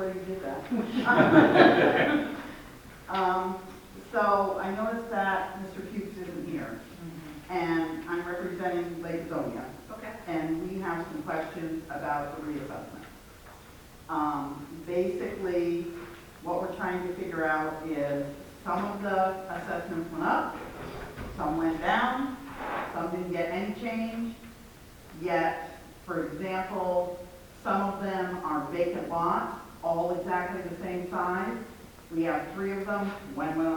already did that. So I noticed that Mr. Fuchs isn't here, and I'm representing Lake Zonia. Okay. And we have some questions about the reassessment. Basically, what we're trying to figure out is some of the assessments went up, some went down, some didn't get any change, yet, for example, some of them are vacant lots, all exactly the same size. We have 3 of them, one went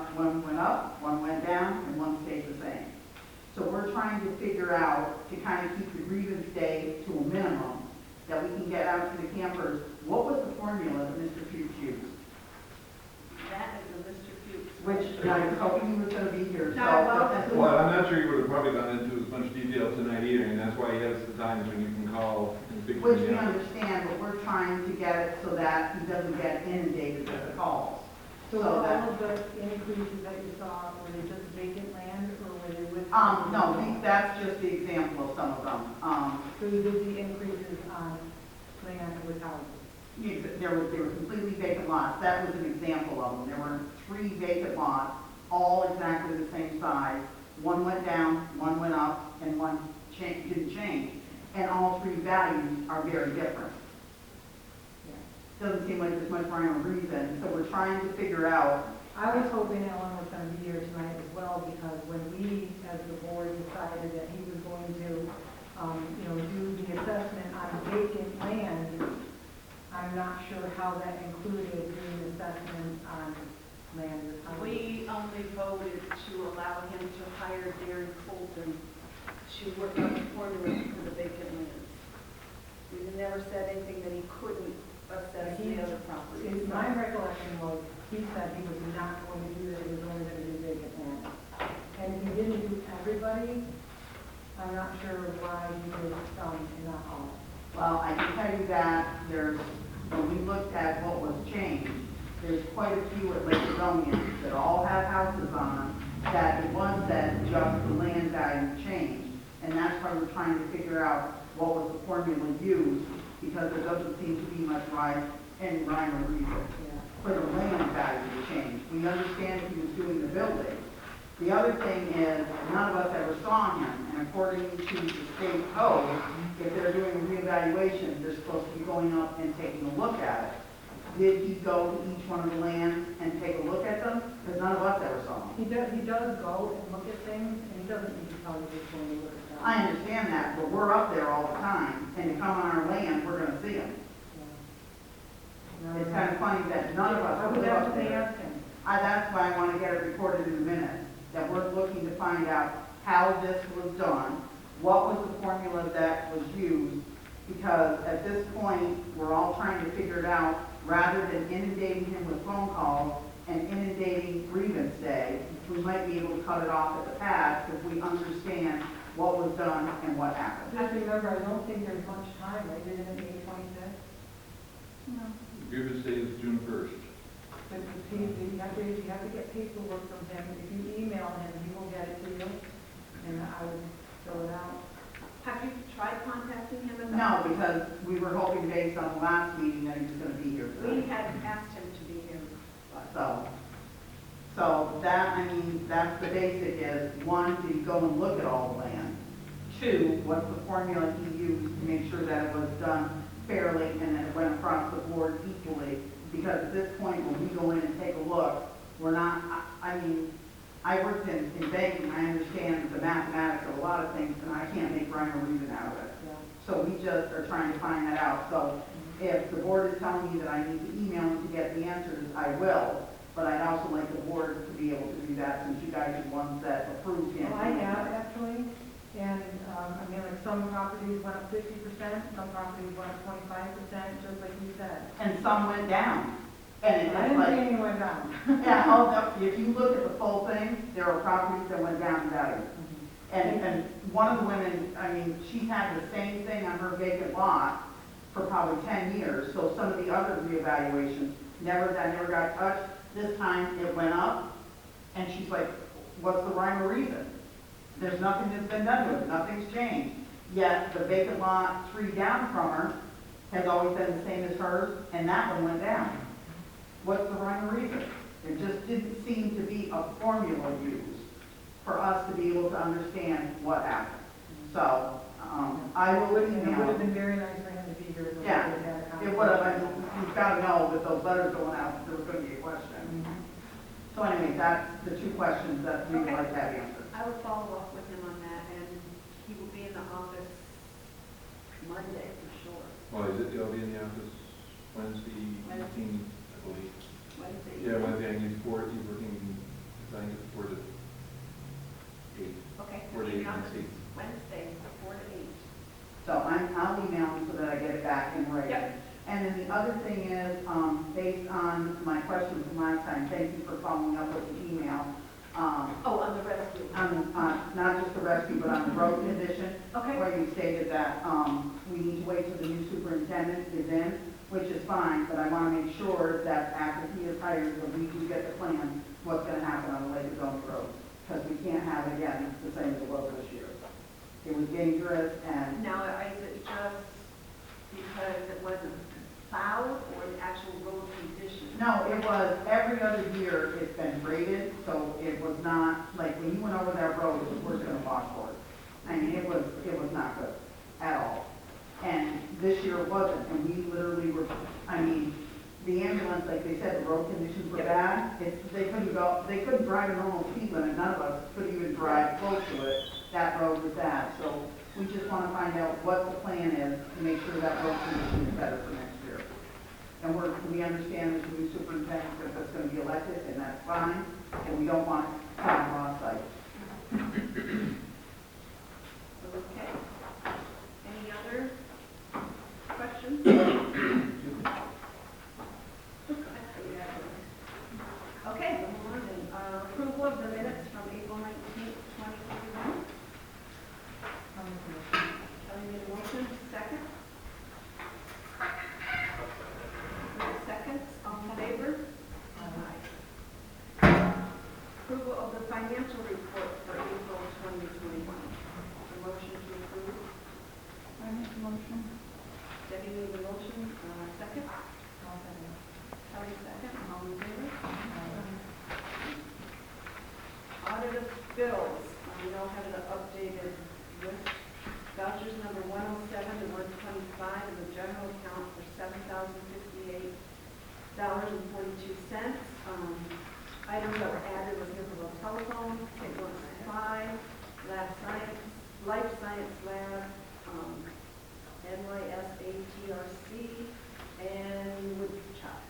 up, one went down, and one stayed the same. So we're trying to figure out, to kind of keep the grievance day to a minimum, that we can get out to the campers. What was the formula that Mr. Fuchs used? That is a Mr. Fuchs. Which I was hoping he was going to be here. No, So, Well, I'm not sure you would have probably gone into as much detail tonight either, and that's why he has the times when you can call and speak to which we him. understand, but we're trying to get it so that he doesn't get inundated with the calls. So So all that- of the increases that you saw, were they just vacant land or were they with? No, that's just the example of some of them. So you did the increases on land with houses? They were completely vacant lots. That was an example of them. There were 3 vacant lots, all exactly the same size. One went down, one went up, and one didn't change. And all 3 values are very different. Doesn't seem like there's much rhyme or reason, so we're trying to figure out. I was hoping Ellen was going to be here tonight as well, because when we, as the board, decided that he was going to, do the assessment on vacant land, I'm not sure how that included doing the assessment on land with houses. We only voted to allow him to hire Darren Colton to work on the formula for the vacant lands. We never said anything that he couldn't assess the other properties. My recollection was, he said he was not going to do that, he was only going to do vacant land. And if he didn't do everybody, I'm not sure why he did some and not all. Well, I can tell you that when we looked at what was changed, there's quite a few at Lake Zonia that all have houses on them, that it was that just the land value changed. And that's why we're trying to figure out what was the formula used, because there doesn't seem to be much any rhyme or reason for the land value to change. We understand if he was doing the building. The other thing is, none of us ever saw him, and according to the state code, if they're doing a reevaluation, they're supposed to be going up and taking a look at it. Did he go to each one of the lands and take a look at them? Because none of us ever saw him. He does go and look at things, and he doesn't need to tell you which one to look at. I understand that, but we're up there all the time, and to come on our land, we're gonna see him. It's kind of funny that none of us I would live up definitely there. ask him. That's why I want to get it recorded in a minute, that we're looking to find out how this was done, what was the formula that was used, because at this point, we're all trying to figure it out, rather than inundating him with phone calls and inundating grievance day, we might be able to cut it off at the pass if we understand what was done and what happened. Just remember, I don't think there's much time, right? Isn't it May 25th? No. Grievance day is June 1st. But you have to get paperwork from him. If you email him, he will get it to you, and I would fill it out. Have you tried contacting him about? No, because we were hoping based on the last meeting that he was going to be here We tonight. had asked him to be here. So that's the basic is, 1, did he go and look at all the land? 2, what's the formula he used to make sure that it was done fairly and that it went across the board equally? Because at this point, when we go in and take a look, we're not, I worked in banking, I understand the mathematics of a lot of things, and I can't make rhyme or reason out of it. So we just are trying to find that out. So if the board is telling me that I need to email him to get the answers, I will. But I'd also like the board to be able to do that, since you guys are the ones that approved him. Well, I have actually, and, like some properties went up 50%, some properties went up 25%, just like you said. And some went down. And I it's didn't see like, any went down. if you look at the full thing, there are properties that went down in value. And one of the women, she's had the same thing on her vacant lot for probably 10 years. So some of the other reevaluations, that never got touched. This time it went up, and she's like, what's the rhyme or reason? There's nothing that's been done to it, nothing's changed. Yet the vacant lot 3 down from her has always been the same as hers, and that one went down. What's the rhyme or reason? There just didn't seem to be a formula used for us to be able to understand what happened. So, I will And it would have email. been very nice for him to be here. so we Yeah, could have had a it would have, conversation. you've got to know that those letters going out, there was going to be a question. Mhm. So anyway, that's the two questions that we would Okay. like to have answered. I will follow up with him on that, and he will be in the office Monday for sure. Well, he'll be in the office Wednesday, 18th, I believe. Wednesday. Yeah, Wednesday, and he's working, I think it's 4 to 8. Okay. 4 to 8 in the office Wednesday. Wednesday, 4 to 8. So I'll email him so that I get it back in writing. Yep. And then the other thing is, based on my question from last time, thank you for following up with the email. Oh, on the rescue. On, not just the rescue, but on the road condition. Okay. Where you stated that, we need to wait till the new superintendent is in, which is fine, but I want to make sure that after he is hired, that we do get the plan, what's going to happen on the Lake of Jones Road. Because we can't have it again the same as it was this year. It was dangerous and, Now, is it just because it wasn't plowed or the actual road condition? no, it was, every other year it's been graded, so it was not, like, when you went over that road, it was worse than a washboard. I mean, it was not good at all. And this year it wasn't, and we literally were, I mean, the ambulance, like they said, the road conditions were bad. They couldn't drive a normal speed limit, none of us could even drive close to it. That road was bad, so we just want to find out what the plan is to make sure that road condition is better for next year. And we understand there's a new superintendent that's going to be elected, and that's fine, and we don't want to have a lost site. Okay. Any other questions? Okay, moving on then. Approval of the minutes from April 19th, 2021. I'll make a motion. Kelly made a motion, second. Seconds, all in favor? Aye. Approval of the financial report for April 2021. A motion to approve. I make a motion. Debbie made the motion, second. I'll second. Kelly second, all in favor? Aye. Audit of bills, we don't have an updated list. Vouchers number 107 to 125 in the general account for $7,058.42. Items that were added was Nichols Telephone, St. Louis Supply, Life Science Lab, NYSATRC, and Wood Shop.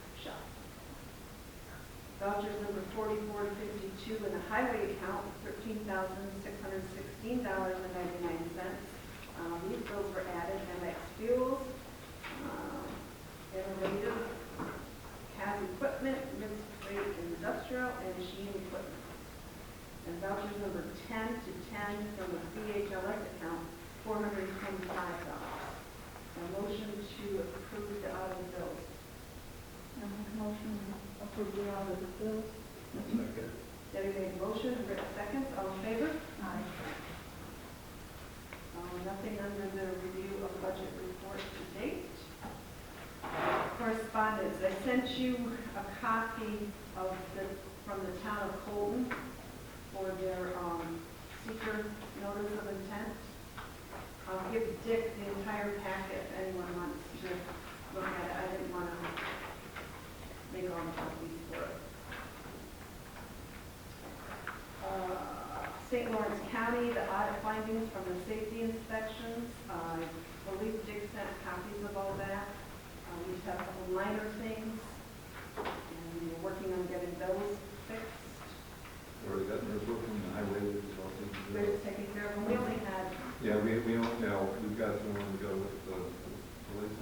Vouchers number 44 to 52 in the highway account, $13,616.99. These bills were added, MX Fuels, Innovative, CAS Equipment, Mixed Freight Industrial, and Machine Equipment. And vouchers number 10 to 10 from the CHLS account, $425. A motion to approve the audit bills. I make a motion to approve the audit of bills. Debbie made a motion, Rick seconds, all in favor? Aye. Nothing under the review of budget report to date. Correspondence, I sent you a copy of from the town of Colton for their seeker notice of intent. I'll give Dick the entire packet if anyone wants to look at it. I didn't want to make all the copies for it. St. Lawrence County, the audit findings from the safety inspections. I believe Dick sent copies of all that. We just have a couple minor things, and we're working on getting those fixed. Already got those working on the highway, which is all taken care We're of. just taking care of them. We only had Yeah, we don't know, we've got someone to go with the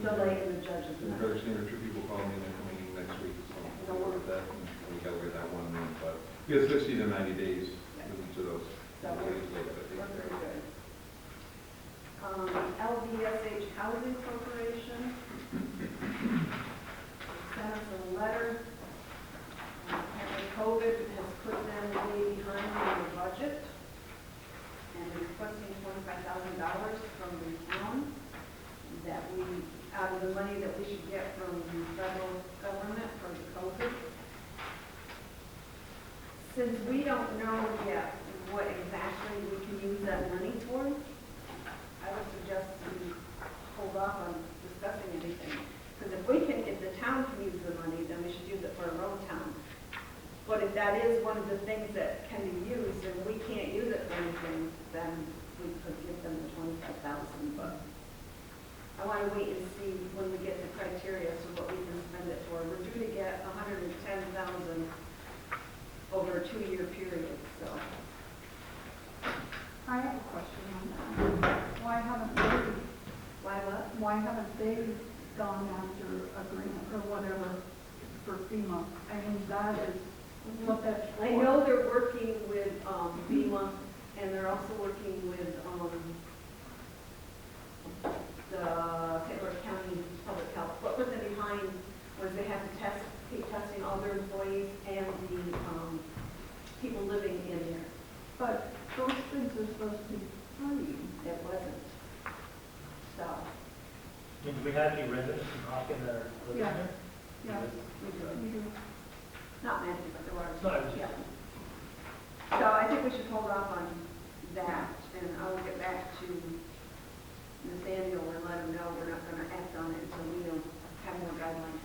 delay in the judges. The very senior two people called me, and they're coming in next week, so we'll work with that, and we gotta get that one in, but we have 60 to 90 days with each of those. So we're very good. LVSH Housing Corporation sent us a letter. Apparently COVID has put them way behind on the budget and requesting $25,000 from the town that we out of the money that we should get from the federal government for the COVID. Since we don't know yet what exactly we can use that money for, I would suggest we hold off on discussing anything. Because if the town can use the money, then we should use it for our own town. But if that is one of the things that can be used and we can't use it for anything, then we could give them the 25,000. But I want to wait and see when we get the criteria so what we can spend it for. We're due to get 110,000 over a 2-year period, so. I have a question on that. Why haven't they gone after agreement or whatever for FEMA? I mean, that is what that's for. I know they're working with FEMA, and they're also working with the Hitler County Public Health. What was it behind was they have to keep testing all their employees and the people living in there. But those things are supposed to be free. It wasn't. So, Do we have any residents in Hopkinton that are living Yeah. there? Yeah, we do. you do. Not many, but there were. No, I was just- Yeah. So I think we should hold off on that, and I will get back to Nathaniel and let him know we're not going to act on it until we have more guidelines.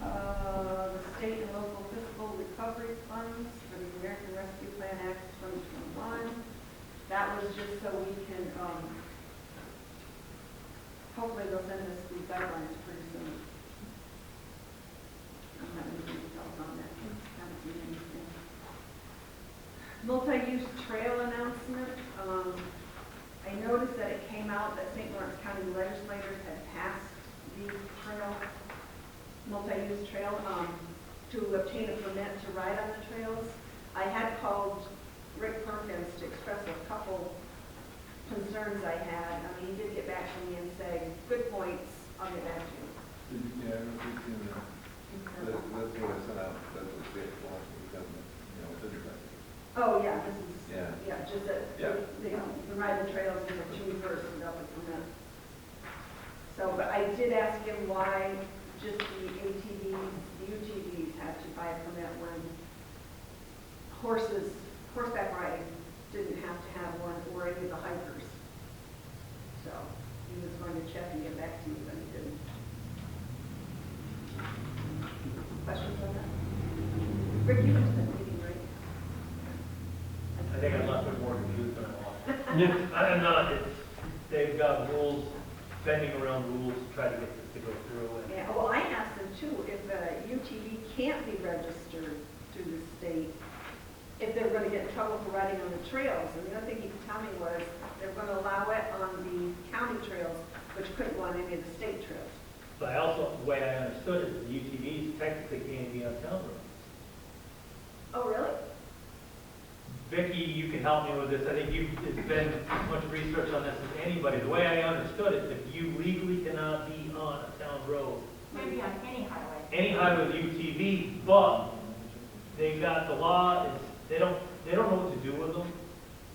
The state and local fiscal recovery funds for the American Rescue Plan Act 2021. That was just so we can, hopefully they'll send us these guidelines pretty soon. I'm not going to details on that. Haven't seen anything. Multi-use trail announcement. I noticed that it came out that St. Lawrence County legislators had passed the multi-use trail to obtain a permit to ride on the trails. I had called Rick Perkins to express a couple concerns I had. I mean, he did get back to me and say, good points, I'll get back to you. Yeah, I don't think it's in there. That's what I sent out, that's what they had launched, because, it's interesting. Oh, yeah, this is, Yeah. just that, Yeah. the ride the trails is a June 1st without the permit. So, but I did ask him why just the ATVs, the UTVs had to buy a permit when horseback riding didn't have to have one, or any of the hikers. So, he was going to check and get back to you, but he didn't. Questions on that? Rick, you went to that meeting, right? I think I'm left with more confused than I was. I'm not, they've got rules, bending around rules to try to get this to go through. And Yeah, well, I asked them too, if a UTV can't be registered through the state, if they're going to get in trouble for riding on the trails. And the other thing he could tell me was they're going to allow it on the county trails, which couldn't go on any of the state trails. But I also, the way I understood it, the UTVs technically can't be on town roads. Oh, really? Vicki, you can help me with this. I think you've been as much research on this as anybody. The way I understood it, if you legally cannot be on a town road, Maybe on any highway with UTV, but they got the law, they don't know what to do with them.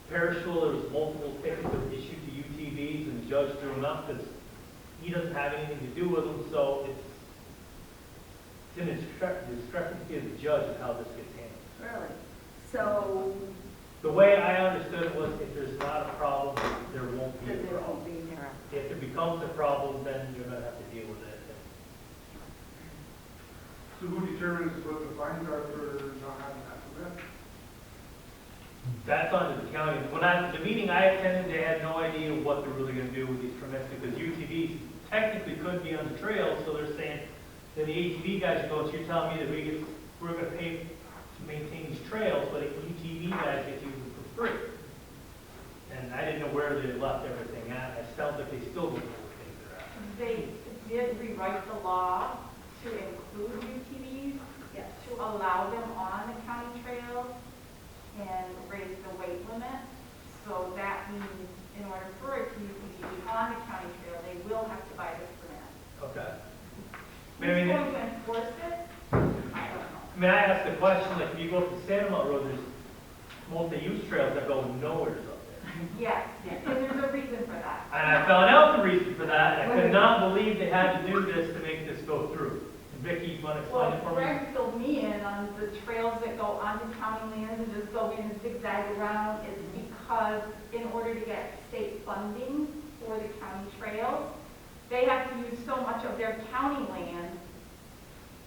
Parish School, there was multiple tickets that were issued to UTVs, and the judge threw them up because he doesn't have anything to do with them, so it's in the discrepancy of the judge of how this gets handled. Really? So, The way I understood it was if there's not a problem, there won't be a then there won't problem. be there. If it becomes a problem, then you're gonna have to deal with it. So who determines what the fines are for not having that permit? That's on to the county. The meeting I attended, they had no idea what they're really gonna do with these permits because UTVs technically couldn't be on the trails, so they're saying, then the ATV guys go, so you're telling me that we're gonna pay to maintain these trails, but the UTV guys get to use them for free. And I didn't know where they left everything at. It sounds like they still don't know where things are at. They did rewrite the law to include UTVs, Yes. to allow them on the county trails and raise the weight limit. So that means in order for a UTV to be on the county trail, they will have to buy this permit. Okay. Who's I mean, going to enforce it? I don't know. I mean, I asked the question, like, if you go up to Sandamount Road, there's multi-use trails that go nowhere up there. Yes, and there's a reason for that. And I found out another reason for that. I could not believe they had to do this to make this go through. And Vicki, you want to explain it Well, for me? Greg filled me in on the trails that go onto county lands and just go in and zigzag around is because in order to get state funding for the county trails, they have to use so much of their county land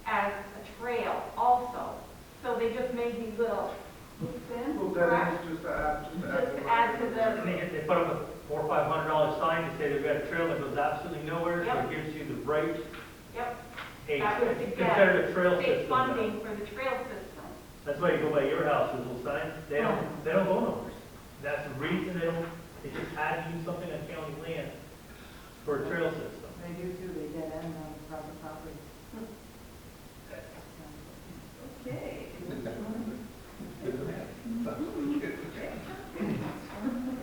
as a trail also. So they just made these little loops in, Well, that correct? is just to add, Just to add to And the, they put up a $400 or $500 sign to say they've got a trail that goes absolutely nowhere, so it Yep. gives you the right, yep, a, that was to considered a get trail state system. funding for the trail system. That's why you go by your house, those little signs, they don't go nowhere. That's the reason they just had to use something on county land for a trail system. They do too, they dead end on private property. Okay.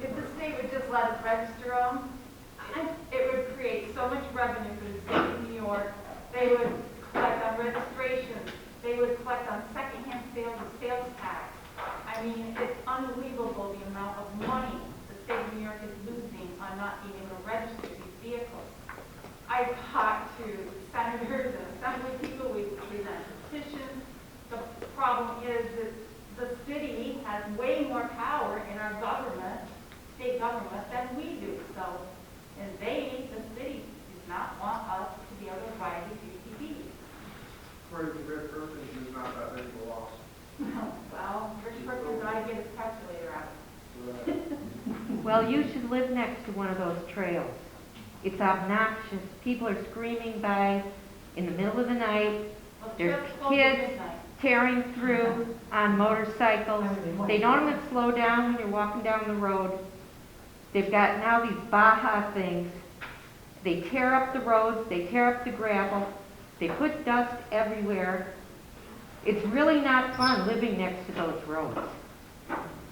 If the state would just let us register them, it would create so much revenue for the state of New York. They would collect on registrations, they would collect on secondhand sales and sales tax. I mean, it's unbelievable the amount of money the state of New York is losing on not being able to register these vehicles. I've talked to senators and assembly people, we present petitions. The problem is that the city has way more power in our government, state government, than we do. So, and they, the city, does not want us to be able to ride these UTVs. according to Rick Perkins, is not that big of a loss. Well, Rich Perkins ought to get his calculator out. Well, you should live next to one of those trails. It's obnoxious. People are screaming by in the middle of the night. Well, the There's trail's closed kids at midnight. tearing through on motorcycles. They don't even slow down when you're walking down the road. They've got now these Baja things. They tear up the roads, they tear up the gravel, they put dust everywhere. It's really not fun living next to those roads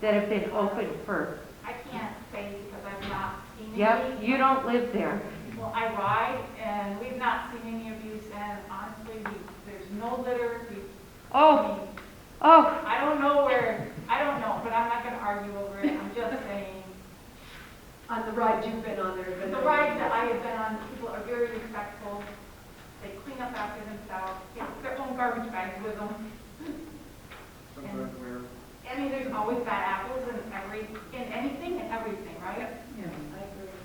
that have been open for, I can't say because I've not seen any. yep, you don't live there. Well, I ride, and we've not seen any abuse, and honestly, there's no litter. I Oh, mean, oh, I don't know where, I don't know, but I'm not gonna argue over it. I'm just saying, On the ride you've been on, there have been. the rides that I have been on, people are very respectful. They clean up after themselves, take their own garbage bags with them. Sometimes we're, I mean, there's always bad apples in anything and everything, right? Yeah, I agree.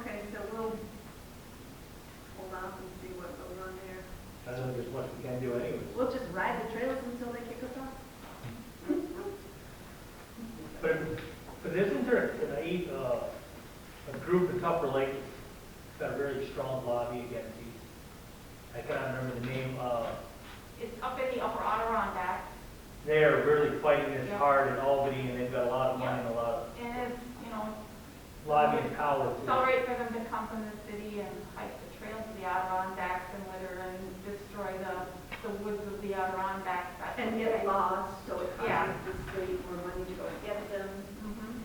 Okay, so we'll hold off and see what goes on there. I don't think there's much we can do anyway. We'll just ride the trails until they kick us off. But isn't there a group in Tupper Lake that's got a very strong lobby against these? I cannot remember the name. It's up in the upper Adirondacks, They're really fighting this Yeah. hard in Albany, and they've got a lot of money and a lot of and it's, lobbying power. it's all right for them to come from the city and hike the trails of the Adirondacks and litter and destroy the woods of the Adirondacks. That's And okay. get lost, so it Yeah. costs the state more money to go get them. Mhm.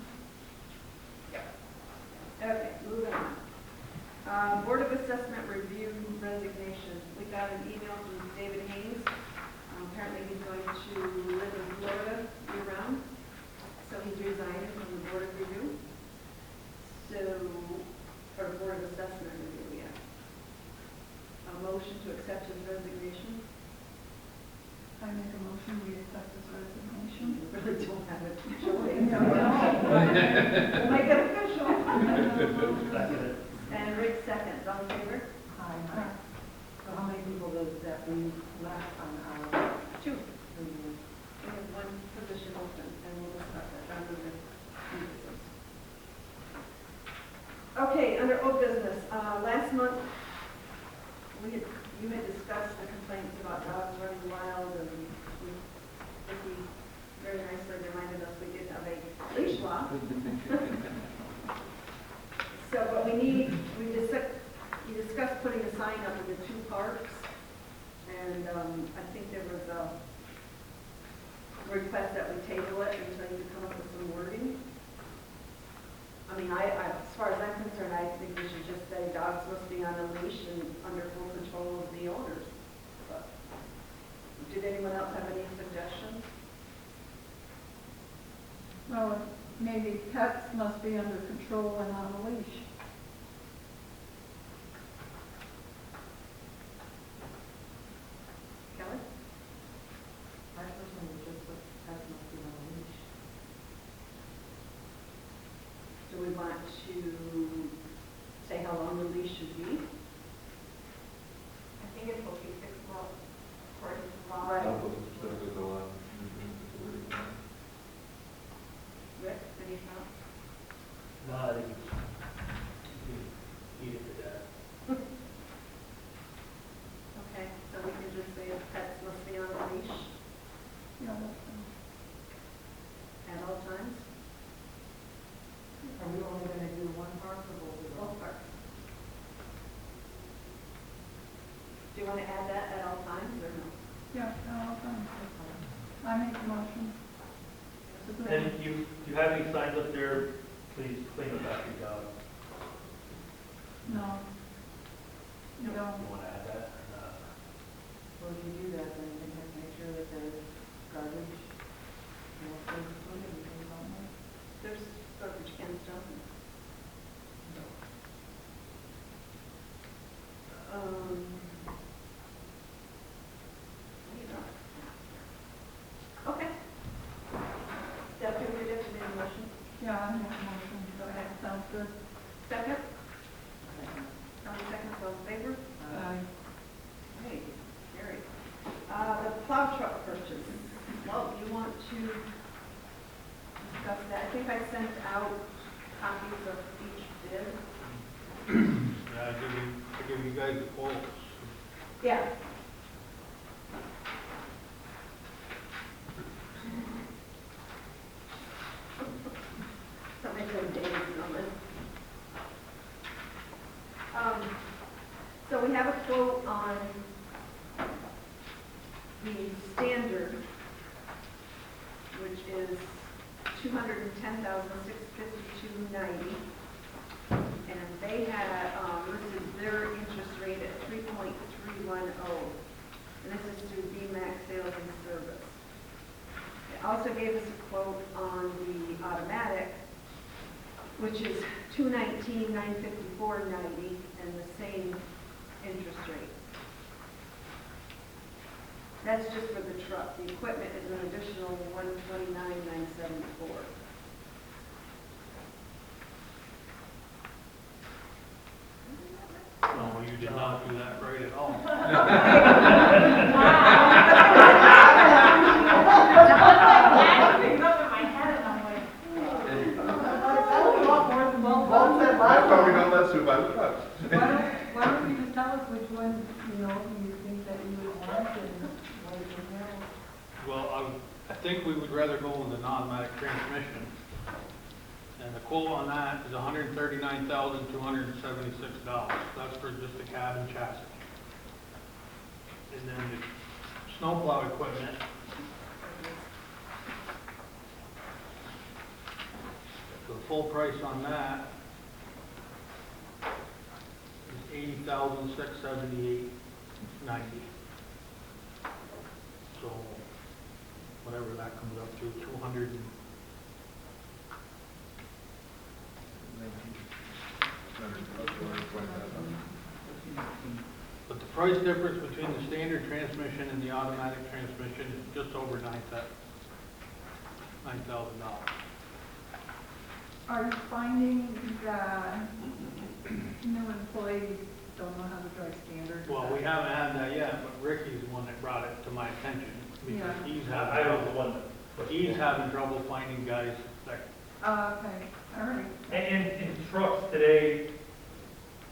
Okay, moving on. Board of Assessment Review resignation. We got an email from David Haynes. Apparently he's going to live in Florida year-round, so he's resigning from the Board of Review. So, or Board of Assessment Review, yeah. A motion to accept his resignation. I make a motion, we accept this resignation. You really don't have a choice. We'll make it official. Second. And Rick seconds, all in favor? Hi. So how many people does that leave left on our Two. review? We have one position open, and we'll discuss that under the new business. Okay, under old business, last month, you had discussed the complaints about dogs running wild, and Vicki very nicely reminded us we did have a leash law. So, but you discussed putting a sign up in the two parks, and I think there was a request that we table it until you come up with some wording. I mean, as far as I'm concerned, I think we should just say dogs must be on a leash and under full control of the owners. But did anyone else have any suggestions? Well, maybe pets must be under control and on a leash. Do we want to say how long the lease should be? I think it's supposed to be 6 months, according to law. Right. That was a lot. Rick, any thoughts? No, I think you eat it to death. Okay, so we can just say pets must be on a leash Yeah, that's fine. at all times? Are we only gonna do one park or both of them? Both parks. Do you want to add that at all times or no? Yeah, all done. I make a motion. And if you have any signs up there, please clean up after your dog. No. You You don't. want to add that or not? Well, if you do that, then you can have to make sure that there's garbage, you know, food, and things on there. There's garbage cans, don't there? You know. Okay. Steph, do we just need a motion? Yeah, I make a motion. Go ahead, sounds good. Second? Seconds, all in favor? Aye. Okay, carried. The plow truck purchase. Well, you want to discuss that? I think I sent out copies of each bid. I give you guys the quotes. Yeah. Somebody's in Dave's number. So we have a quote on the standard, which is $210,652.90. And they had listed their interest rate at 3.310. And this is through BMAX Sales and Service. It also gave us a quote on the automatic, which is $219,954.90 and the same interest rate. That's just for the truck. The equipment is an additional $129,974. No, you did not do that right at all. I probably know that too by the truck. Why don't you just tell us which one, you know, you think that you would want and what you know? Well, I think we would rather go with an automatic transmission. And the quote on that is $139,276. That's for just the cab and chassis. And then the snowplow equipment. The full price on that is $80,678.90. So whatever that comes up to, 200. But the price difference between the standard transmission and the automatic transmission is just over $9,000. Are you finding that new employees don't know how to drive standard? Well, we haven't had that yet, but Ricky's the one that brought it to my attention. Because Yeah. I was the one that. he's having trouble finding guys that, Okay, all right. And in trucks today,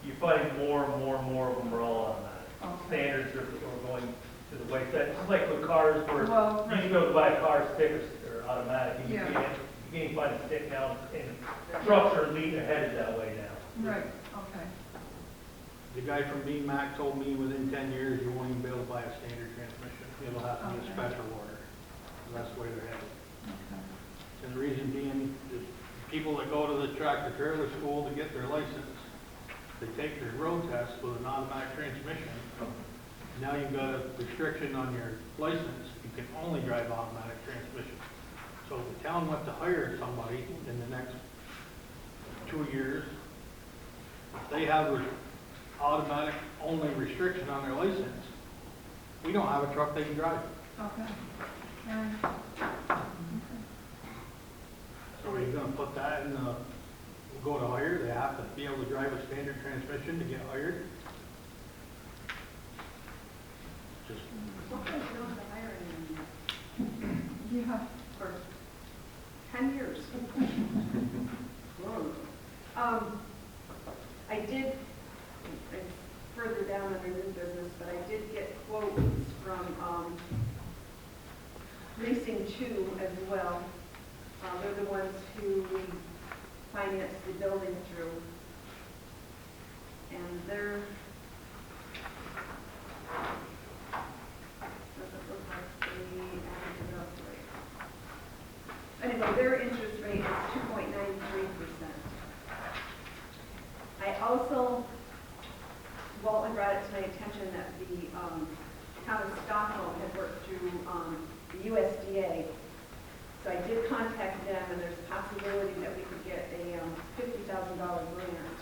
you find more and more and more of them are all automatic. Okay. Standards are going to the wayside. It's like with cars where Well, you can go buy a car stick or automatic, and you Yeah. can't even find a stick now, and trucks are leading ahead that way now. Right, okay. the guy from BMAC told me within 10 years you won't even be able to buy a standard transmission. It'll have to be a Okay. special order. That's the way they're headed. Okay. And the reason being, is people that go to the tractor trailer school to get their license, they take their road test with an automatic transmission. Now you've got a restriction on your license, you can only drive automatic transmission. So if the town went to hire somebody in the next 2 years, if they have an automatic only restriction on their license, we don't have a truck they can drive. Okay. All right. So are you gonna put that in the go to hire, they have to be able to drive a standard transmission to get hired. Just, What goes on the hiring Yeah. for 10 years? I did, it's further down under new business, but I did get quotes from Leasing 2 as well. They're the ones who we finance the building through. And they're, doesn't look like they added it up right. Anyway, their interest rate is 2.93%. I also, Walton brought it to my attention that the town of Stockholm had worked through the USDA. So I did contact them, and there's a possibility that we could get a $50,000 grant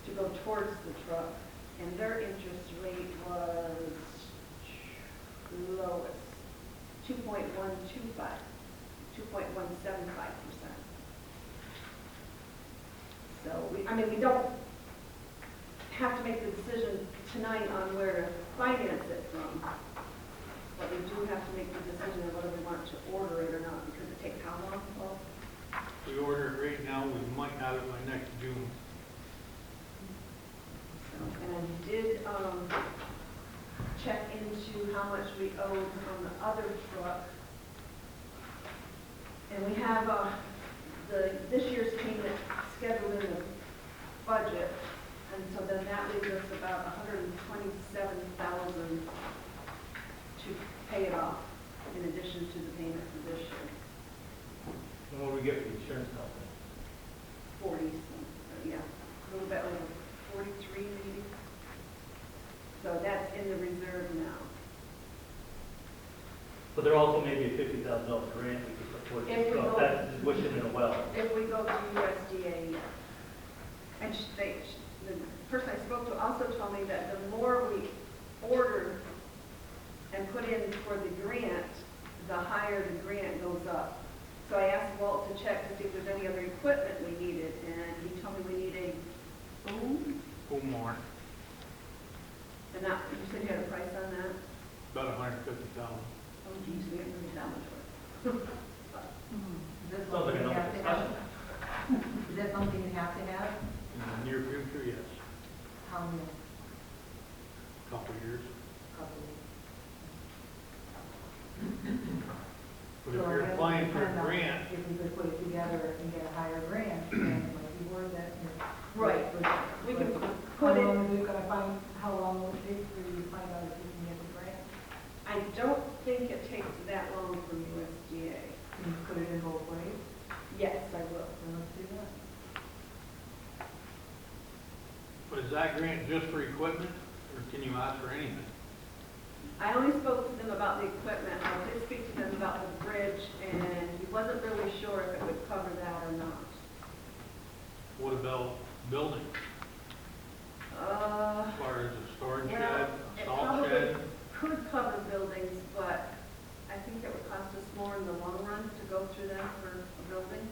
to go towards the truck. And their interest rate was lowest, 2.125, 2.175%. So, we don't have to make the decision tonight on where to finance it from, but we do have to make the decision of whether we want to order it or not, because it takes how long? Well, if we order it right now, we might have it by next June. and I did check into how much we owed on the other truck. And we have this year's payment scheduled in the budget, and so then that leaves us about $127,000 to pay it off, in addition to the payment for this year. And what do we get for the insurance company? 40, yeah, a little bit over 43 maybe. So that's in the reserve now. But there also may be a $50,000 grant we could support If this we truck. go- That's just wishing in a well. If we go to USDA, yes. And the person I spoke to also told me that the more we order and put in for the grant, the higher the grant goes up. So I asked Walt to check to see if there's any other equipment we needed, and he told me we need a boom. Or more, And that, you said you had a price on that? about $150,000. Oh, geez, we haven't really that much for it. Is this Sounds like something you another have to discussion. have? Is that something you have to have? In the near future, yes, How many? couple of years. Couple of But So if I you're guess it applying for a depends on grant, If we could put it together and get a higher grant, then it might be worth it. Right. We can How put it, long is it gonna find, how long will it take for you to find out if you can get the grant? I don't think it takes that long from USDA. Can you put it in both ways? Yes, I will. Then let's do that. but is that grant just for equipment, or can you ask for anything? I only spoke to them about the equipment. I did speak to them about the bridge, and he wasn't really sure if it would cover that or not. What about building, Uh, as far as a storage Well, shed, a it salt probably shed? could cover buildings, but I think it would cost us more in the long run to go through them for a building,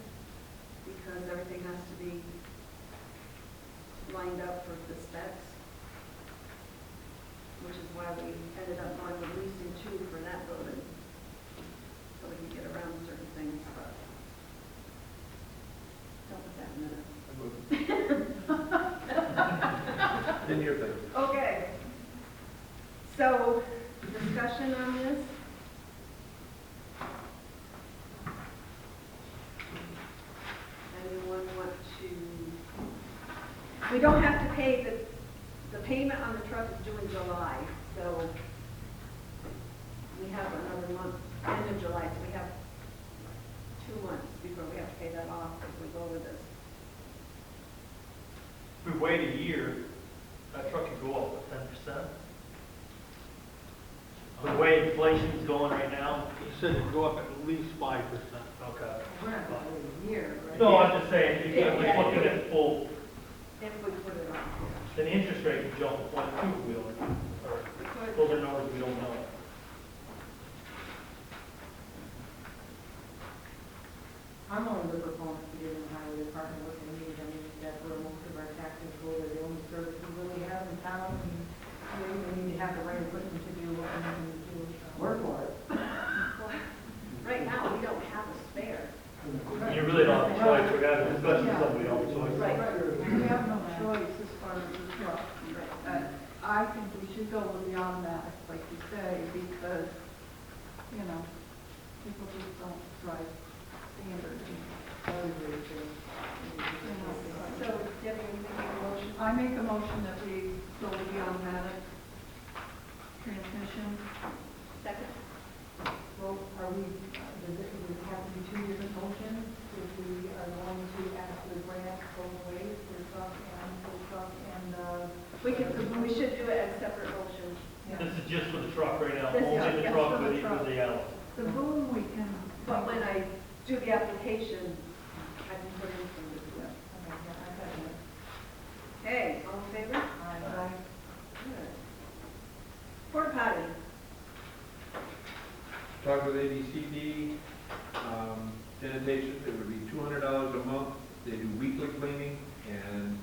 because everything has to be lined up for the specs, which is why we ended up going with leasing 2 for that building, so we can get around certain things, but don't put that in minutes. Didn't hear that. Okay. So, discussion on this? Anyone want to? We don't have to pay the payment on the truck is due in July, so we have another month, end of July, so we have 2 months before we have to pay that off if we go with this. If we wait a year, that truck could go up, 10%. The way inflation's going right now. He said it'd go up at least 5%. Okay. We're not gonna wait a year, right? No, I'm just saying, if you're Yeah. looking at full, If we put it on here. then the interest rate could jump to 0.2, we don't, or We could. those are numbers we don't know. I'm one of the proponents of giving the highway department what they choice. Right. We have no choice as far as the truck. I think we should go with the automatic, like you say, because, you know, people just don't drive standard. So Debbie, you make a motion? I make a motion that we go with the automatic transmission. Second? Well, are we, does it have to be two different motions? If we are going to ask for the grant both ways, for the truck and, We should do it as separate motions. This is just for the truck right now, This is only the just truck for the with the, truck. with the yellow. The boom we can. But when I do the application, I can put in some of this. okay, yeah, I got it. Okay, all in favor? Aye. Good. Porta potty. Talk with ABCD, sanitation, it would be $200 a month. They do weekly cleaning, and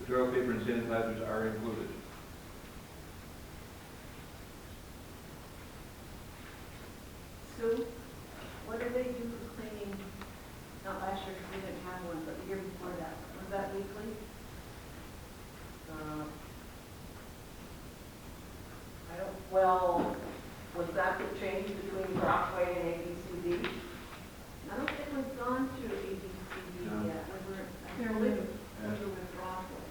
the toilet paper and sanitizers are included. Sue, what do they do for cleaning? Not last year, because we didn't have one, but the year before that. Was that weekly? I don't, well, was that the change between Brockway and ABCD? I don't think we've gone to ABCD No. yet. I They're believe new. we were with Rockwood.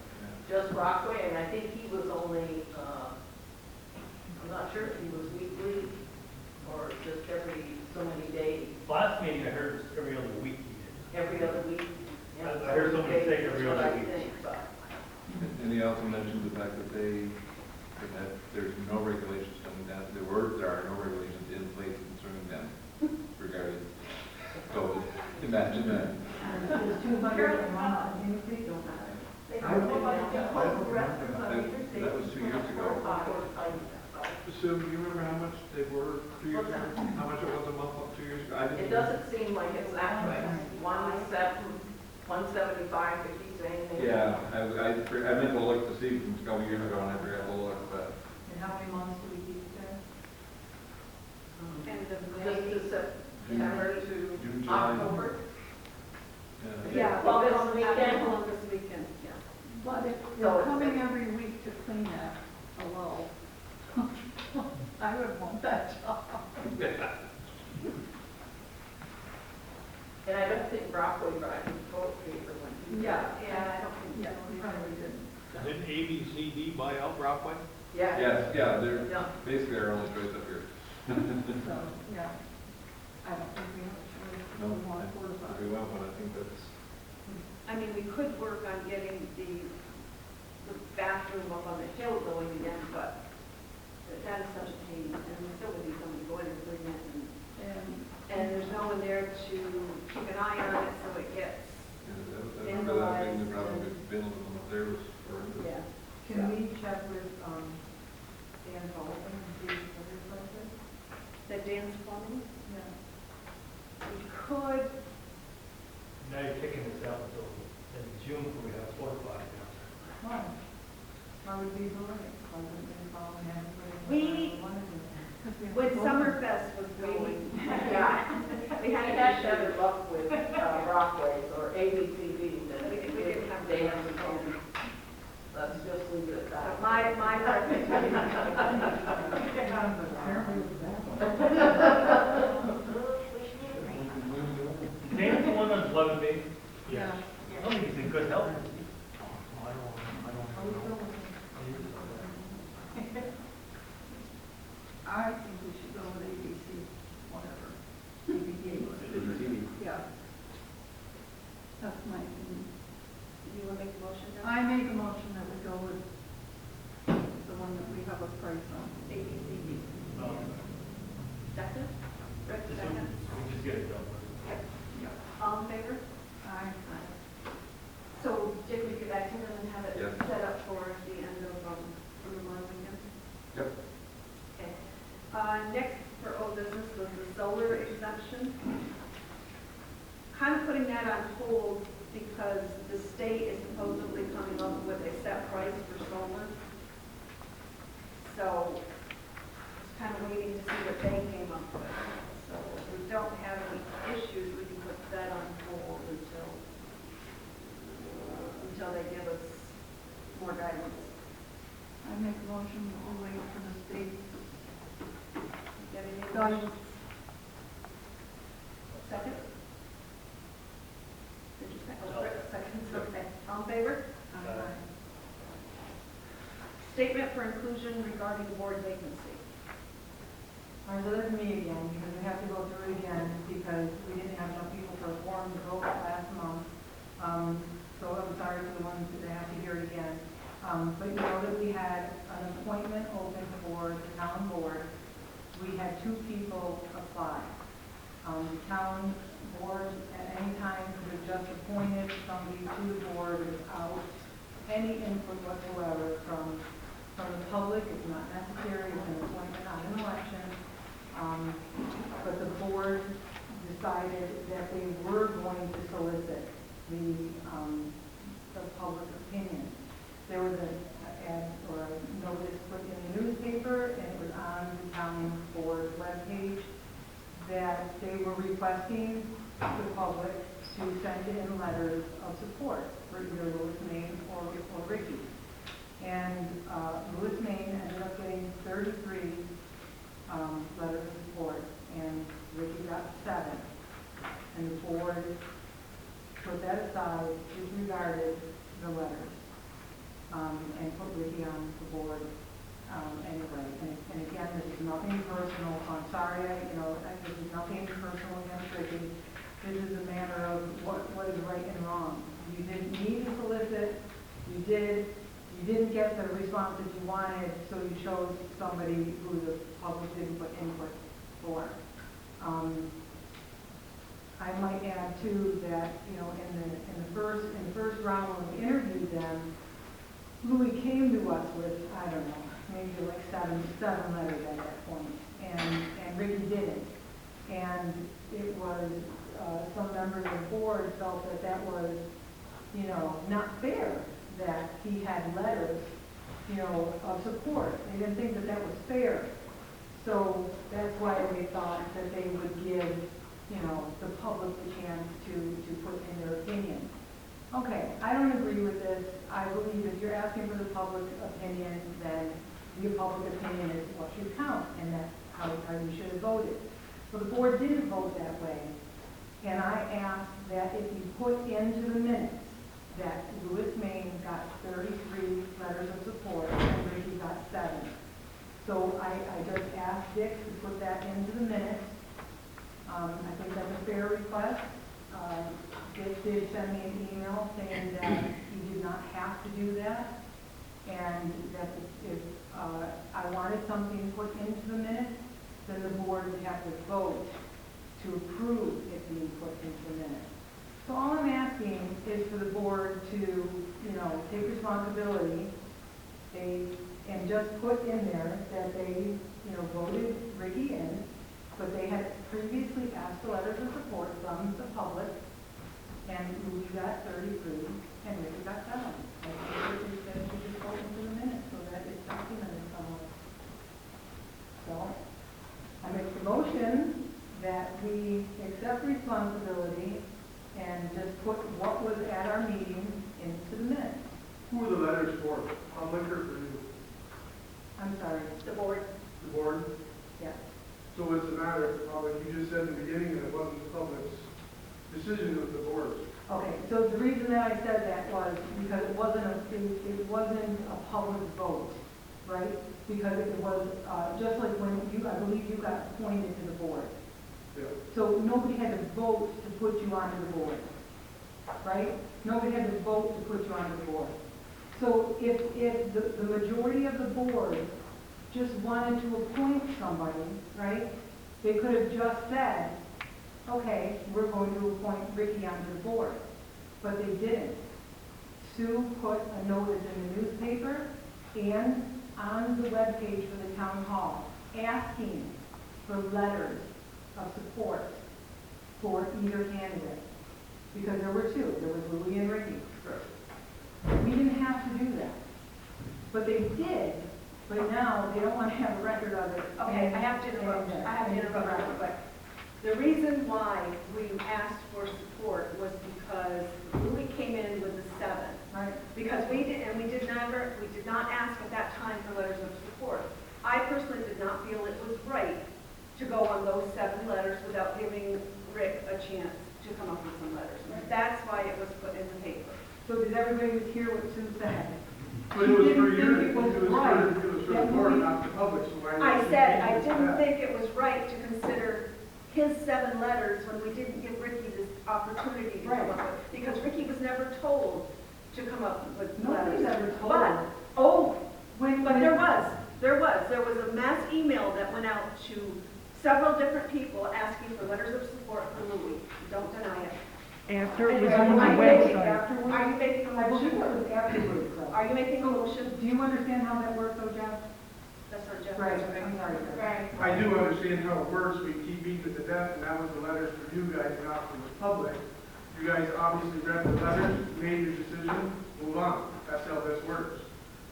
Just Brockway, and I think he was only, I'm not sure if he was weekly or just every so many days, Last meeting I heard was every other week. every other week. Yeah, I heard somebody say every that's what other I week. think, but And he also mentioned the fact that that there's no regulations coming down, there are no regulations in place concerning them regarding COVID. Imagine that. It's 200 a month, and you think, They I don't would- know about the rest of That them. that was 2 years ago. Sue, do you remember how much they were 2 years ago? How much it was a month 2 years ago? I didn't. it doesn't seem like it's that way. 175, if he's saying. Yeah, I meant to look to see from a couple years ago, and I forgot to look, but and how many months do we keep it there? End of Just May. to September to June, July. October. Yeah, Well, well, this this weekend. weekend, yeah. But if So they're it's- coming every week to clean that, hello. I would want that job. And I don't think Brockway brought his toilet paper when he. Yeah. Yeah, I don't think Yeah, so. we probably didn't. Didn't ABCD buy out Brockway? Yeah. yes, yeah, they're Yeah. basically our only choice up here. So, yeah. I don't think we have a choice. No, We want porta if potty. we want one, I think that's, I mean, we could work on getting the bathroom up on the hill going again, but that is such a pain, and we still would need somebody to go in and clean it, and there's no one there to keep an eye on it, so it gets, I remember that being the problem with Bill and there was, yeah. Can we check with, Dan Sullivan and see if there's something? The dance plumbing, Yeah. we could, Now you're kicking this out until in June, when we have 4 or 5 now. Why? Why would we do it? Why wouldn't we follow him? We- when Summerfest was going, Yeah. we He had had to better luck with Brockway's or ABCD than We didn't have Dan to. and Tony. Let's just leave it at So that. my preference would be. Dan's the one on 11 days? Yeah. I don't think he's in good health. I think we should go with ABC, whatever. ABCD. Yeah. That's my opinion. You want to make the motion now? I make a motion that we go with the one that we have a price on. ABCD. No, Second? Rick, just, second? we just get it done. All in favor? Aye. So, Dick, we get back to them and have it Yes. set up for the end of, the month weekend? Yep. Okay. Next for old business was the solar exemption. Kind of putting that on hold because the state is supposedly coming up with a set price for solar. So, just kind of waiting to see what they came up with. So, if we don't have any issues, we can put that on hold until until they give us more guidance. I make a motion to wait for the state. Get any Guidance. Second? Did you second? Oh, Rick, second, okay. All in favor? Statement for inclusion regarding board vacancy. All right, so that's me again, because we have to go through it again, because we didn't have enough people for a forum to vote last month. So I'm sorry for the ones that have to hear it again. But you know that we had an appointment open for the town board. We had 2 people apply. The town board at any time could have just appointed somebody to the board without any input whatsoever from the public. It's not necessary, it's an appointment, not an election. But the board decided that they were going to solicit the public opinion. There was an ad or a notice put in the newspaper, and it was on the town board webpage, that they were requesting the public to send in letters of support for either Louis Maine or Ricky. And Louis Maine ended up getting 33 letters of support, and Ricky got 7. And the board put that aside, disregarded the letters, and put Ricky on the board anyway. And again, this is nothing personal, so I'm sorry, this is nothing personal against Ricky. This is a matter of what is right and wrong. You didn't need to solicit, you didn't get the response that you wanted, so you chose somebody who the public didn't put input for. I might add too that, in the first round when we interviewed them, Louis came to us with, I don't know, maybe like seven letters at that point, and Ricky didn't. And it was, some members of the board felt that was, not fair that he had letters, of support. They didn't think that was fair. So that's why they thought that they would give, the public the chance to put in their opinion. Okay, I don't agree with this. I believe if you're asking for the public opinion, then the public opinion is what should count, and that's how you should have voted. So the board didn't vote that way, and I asked that if you put into the minutes that Louis Maine got 33 letters of support and Ricky got 7. So I just asked Dick to put that into the minutes. I think that's a fair request. Dick did send me an email saying that he did not have to do that, and that if I wanted something put into the minutes, then the board would have to vote to approve it being put into the minutes. So all I'm asking is for the board to, take responsibility, and just put in there that they, voted Ricky in, but they had previously asked for letters of support from the public, and Louis got 33, and Ricky got 7. I think they should just vote into the minutes so that it's documented somewhere. So I make the motion that we accept responsibility and just put what was at our meeting into the minutes. Who are the letters for? Public or for you? I'm sorry. The board. The board? Yes. So what's the matter? Like you just said in the beginning, that it wasn't the public's decision, it was the board's. Okay, so the reason that I said that was because it wasn't a public vote, right? Because it was just like when I believe you got appointed to the board. Yeah. So nobody had to vote to put you onto the board, right? Nobody had to vote to put you onto the board. So if the majority of the board just wanted to appoint somebody, right, they could have just said, okay, we're going to appoint Ricky onto the board. But they didn't. Sue put a notice in the newspaper and on the webpage for the town hall asking for letters of support for either candidate. Because there were 2. There was Louis and Ricky. We didn't have to do that. But they did, but now they don't want to have a record of it. Okay, I have to interrupt real quick. The reason why we asked for support was because Louis came in with a 7. Right. Right. Because we did not ask at that time for letters of support. I personally did not feel it was right to go on those 7 letters without giving Rick a chance to come up with some letters. That's why it was put in the paper. So did everybody hear what Sue said? But it was for She your, didn't think it was it was right. for the board, not the public, so why? I didn't said you I do didn't that? think it was right to consider his 7 letters when we didn't give Ricky this opportunity to come up with, because Ricky was never told to come up with letters. Nobody's ever told. But there was a mass email that went out to several different people asking for letters of support for Louis. Don't deny it. After it was Anyway, on the are you making- website. Afterwards? Are you making a I believe motion? that was afterwards, though. Are you making a motion? Do you understand how that works, though, Jeff? That's not Jeff. Right, that's Rick. I'm sorry, Jeff. Right. I do understand how it works, we keep beating it to death, and that was the letters for you guys, not for the public. You guys obviously read the letters, made your decision, move on, that's how this works.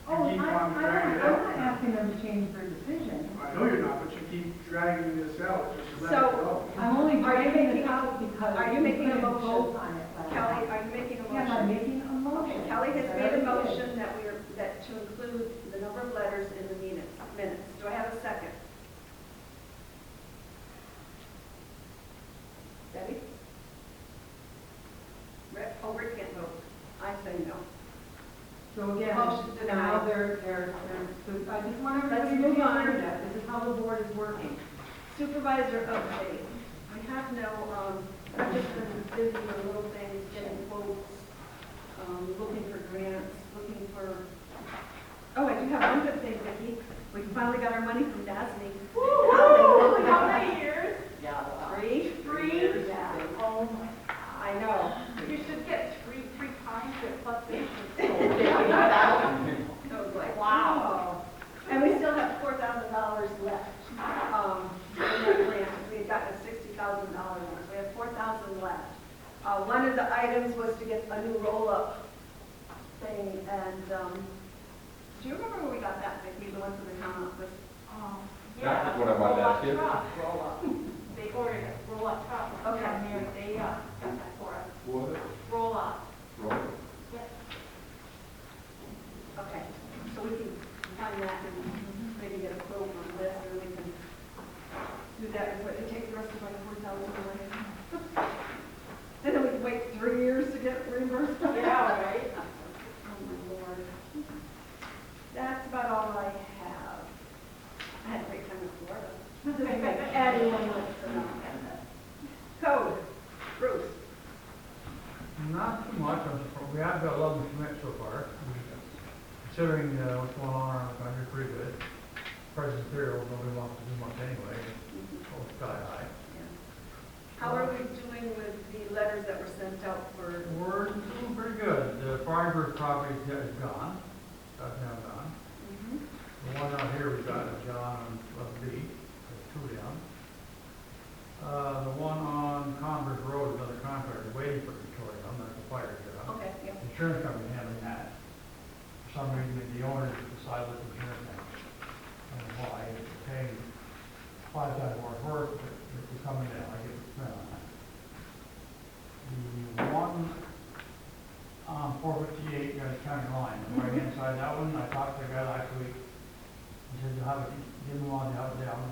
You Oh, keep I'm on dragging it not out. asking them to change their decision. I know you're not, but you keep dragging this out, just let it So- go. I'm only Are you dragging making it a- out because. are you we making a couldn't motion? vote on it last Kelly, time. are you making a motion? Yes, I'm making a motion. Okay, Kelly has I made a already did. motion that to include the number of letters in the minutes. Do I have a second? Debbie? Rick? Oh, Rick can't vote. I say no. So again, Motion denied. now so I just want everybody to move be on. aware that this is how the board is working. Supervisor update. I have no, I've just been busy with little things, getting quotes, looking for grants, looking for, oh, I do have one good thing, Vicki. We finally got our money from DASNY. Woo! How many years? Yeah, 3. 3? Yeah. Oh my. I know. You should get three times it plus interest. So it was like, Wow. wow. And we still have $4,000 left, in that grant. We had gotten $60,000, so we have $4,000 left. One of the items was to get a new roll-up thing, and, do you remember where we got that, Vicki, the one from the town office? Yeah. That's what I wanted to ask you. Roll-up. They ordered a roll-up truck. Okay. Down there, they, got that for us. What? Roll-up. Roll. Yes. Okay, so we can find that and maybe get a quote on this, and we can do that, and take the rest of our $4,000 away. Then we can wait 3 years to get reimbursed. Yeah, right. Oh, my Lord. That's about all I have. I had a great time in Florida. That doesn't make anyone wants to know. Code, Bruce. Not too much. We have got 11 commits so far. Considering what's going on around the country, pretty good. Price of materials, nobody wants to do much anyway. Oh, sky high. How are we doing with the letters that were sent out for? We're doing pretty good. The Farnborough property is gone. That's now gone. The one out here we got is John on 11B. There's 2 down. The one on Converse Road, another contractor, waiting for Victoria. I'm not the fire job. Okay, yeah. The insurance company handling that. For some reason, the owners decided that the insurance company, I don't know why, it's paying 5 times more work, but it's coming down, I get the on that. The one on 458, got a county line, the right-hand side, that one, I talked to the guy last week. He said, you'll have it, give me one, have it down.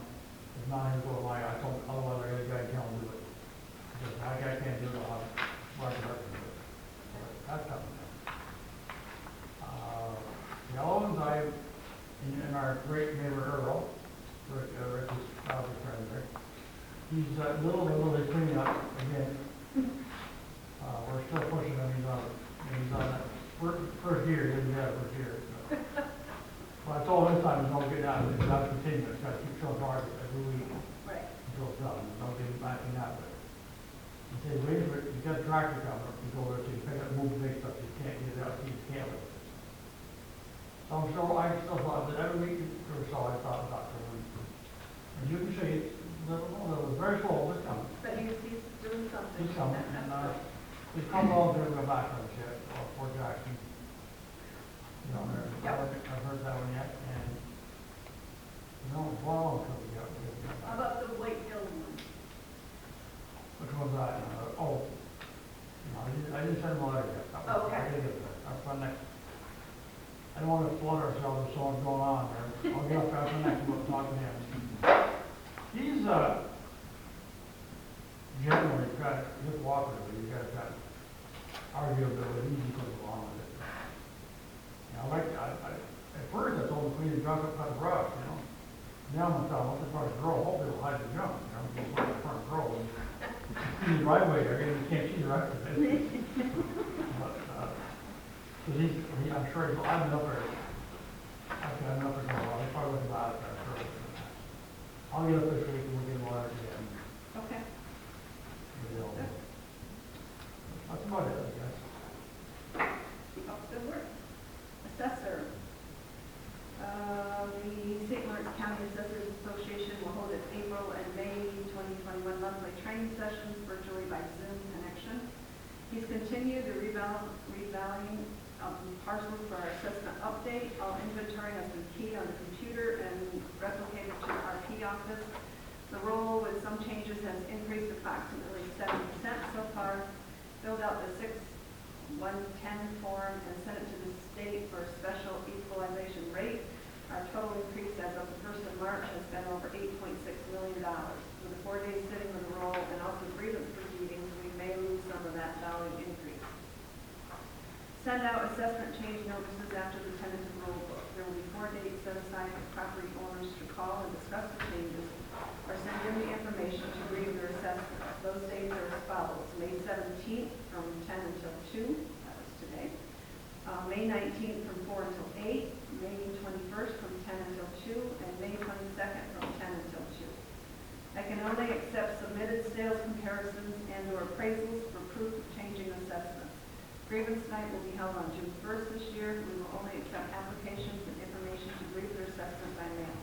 If not, he'll go lie, I told, otherwise I got a guy tell him to do it. He says, I can't do it, I'll have Mark it up and do it. That's coming down. The other ones in our great neighbor Earl, Rick's father's friend there, he's little by little cleaning up again. We're still pushing him, he's on that first year, he didn't have first year. So. But I told him this time, don't get down, it's got to continue, it's got to keep showing progress every week Right. until it's done, don't get backing out of it. He said, wait for it, you got a tractor coming up, you go there, so you pick up, move the big stuff, you can't get it out, you can't lift it. So I still thought that every week or so I thought about it. And you can see it's a little very slow, but it's coming. But he's doing something. It's coming, and it's coming all through the background check, or Fort Jackson. You know, I've heard that one yet, and it's long until we got it. How about the White Hill one? Which one's that? I didn't send them a letter yet. Oh, okay. I did get that. next, I don't want to flood ourselves with so much going on there. I'll get up after the next one, talk to him. He's, generally got, he's cooperative, he's got arguability, he goes along with it. And at first I told him to clean the junk up by the brush, you know. Now I'm gonna tell him, let the brush grow, hopefully it'll hide the junk, you know, just let the front grow. And see the driveway there, you can't see the rest of it. But, cause I'm sure I've been up there, actually I've been up there for a while, he probably wasn't about it there, sure. I'll get up there so we can get water again. Okay. That's about it, I guess. Oh, good work. Assessor. The St. Lawrence County Assessors Association will hold its April and May 2021 monthly training sessions virtually by Zoom connection. He's continued the revaluing parcels for our assessment update. All inventory has been keyed on the computer and replicated to our RP office. The roll, with some changes, has increased approximately 7% so far. Filled out the 6110 form and sent it to the state for a special equalization rate. Our total increase as of the 1st of March has been over $8.6 million. With the 4 days sitting on the roll and also grievance proceedings, we may lose some of that value increase. Send out assessment change notices after the tentative roll book. There will be 4 dates set aside for property owners to call and discuss the changes or send in the information to read their assessment. Those dates are as follows: May 17th from 10 until 2, that was today. May 19th from 4 until 8, May 21st from 10 until 2, and May 22nd from 10 until 2. I can only accept submitted sales comparisons and or appraisals for proof of changing assessments. Grievance night will be held on June 1st this year. We will only accept applications and information to grieve their assessment by mail.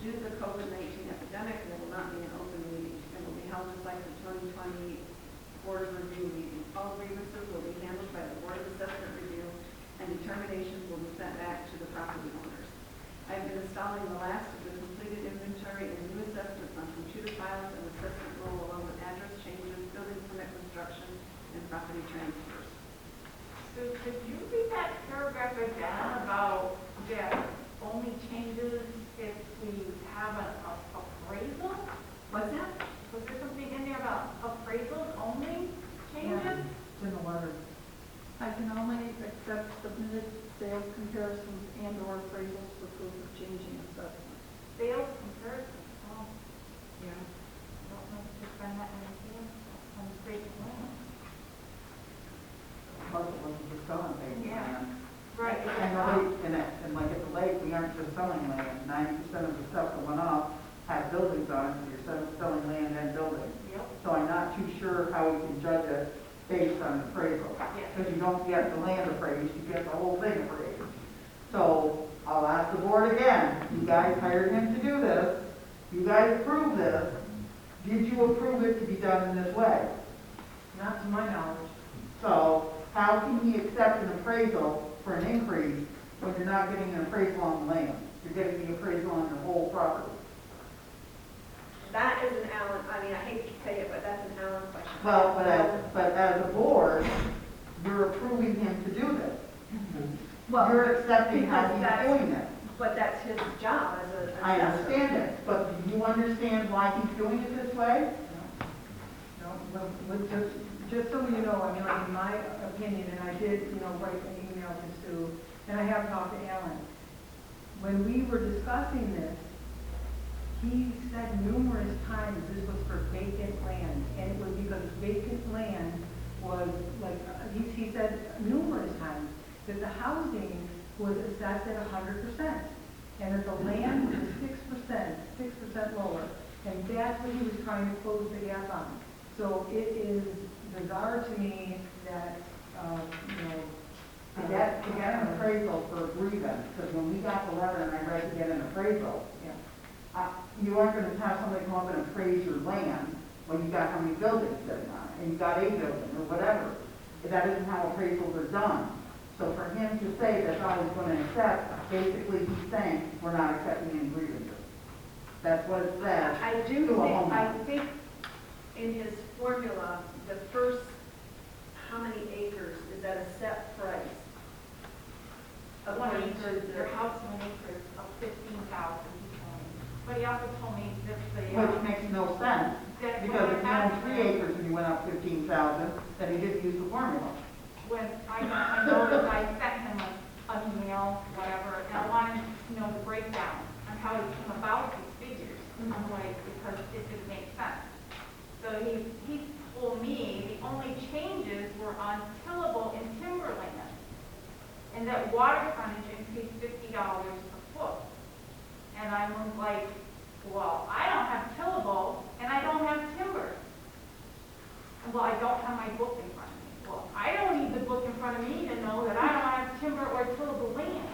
Due to the COVID-19 epidemic, there will not be an open meeting. It will be held just like the 2020 Board of Review meeting. All grievances will be handled by the Board of Assessment Review, and determinations will be sent back to the property owners. I have been installing the last of the completed inventory and new assessments on computer files and assessment roll, along with address changes, building permit construction, and property transfers. So could you read that paragraph again about that only changes if we have an appraisal? What's that? Was there something in there about appraisals only changes? It's in the letter. I can only accept submitted sales comparisons and or appraisals for proof of changing assessment. Sales comparison, oh, Yeah. I don't know if you find that in the sales, on the state plan. Plus it wasn't just selling things. Yeah. Right. And the lake, and like at the lake, we aren't just selling land. 90% of the stuff that went up had buildings on it, so you're selling land and buildings. Yep. So I'm not too sure how we can judge it based on appraisal. Yeah. Because you don't get the land appraised, you get the whole thing appraised. So I'll ask the board again, you guys hired him to do this, you guys approved this, did you approve it to be done in this way? Not to my knowledge. So how can he accept an appraisal for an increase when you're not getting an appraisal on the land? You're getting the appraisal on your whole property. That is an Allen, I mean, I hate to say it, but that's an Allen question. Well, but as a board, you're approving him to do this. Well, You're accepting how because he's that's- doing it. But that's his job as a. I assessor. understand it, but do you understand why he's doing it this way? No, but just so you know, I mean, like, in my opinion, and I did, write an email to Sue, and I have talked to Alan. When we were discussing this, he said numerous times this was for vacant land, and it was because vacant land was like, he said numerous times that the housing was assessed at 100%, and that the land was 6% lower, and that's what he was trying to close the gap on. So it is bizarre to me that, To get an appraisal for a grievance, because when we got the letter and I read to get an appraisal, you aren't going to have somebody come up and appraise your land when you got how many buildings sitting on it, and you got a building or whatever. That isn't how appraisals are done. So for him to say that's all he's going to accept, basically he's saying we're not accepting any grievances. That's what it says. I do think in his formula, the first, how many acres is at a set price. your house on an acre of 15,000, he told me. But he also told me that Which makes no sense, that's because if what you own happened 3 acres and you went up 15,000, then he didn't use the formula. when I noticed, I sent him an email, whatever, and I wanted to know the breakdown on how he came about these figures. I'm like, because it didn't make sense. So he told me the only changes were on tillable and timberland, and that water frontage increased $50 a foot. And I was like, well, I don't have tillable, and I don't have timber. And, well, I don't have my book in front of me. Well, I don't need the book in front of me to know that I don't have timber or tillable land.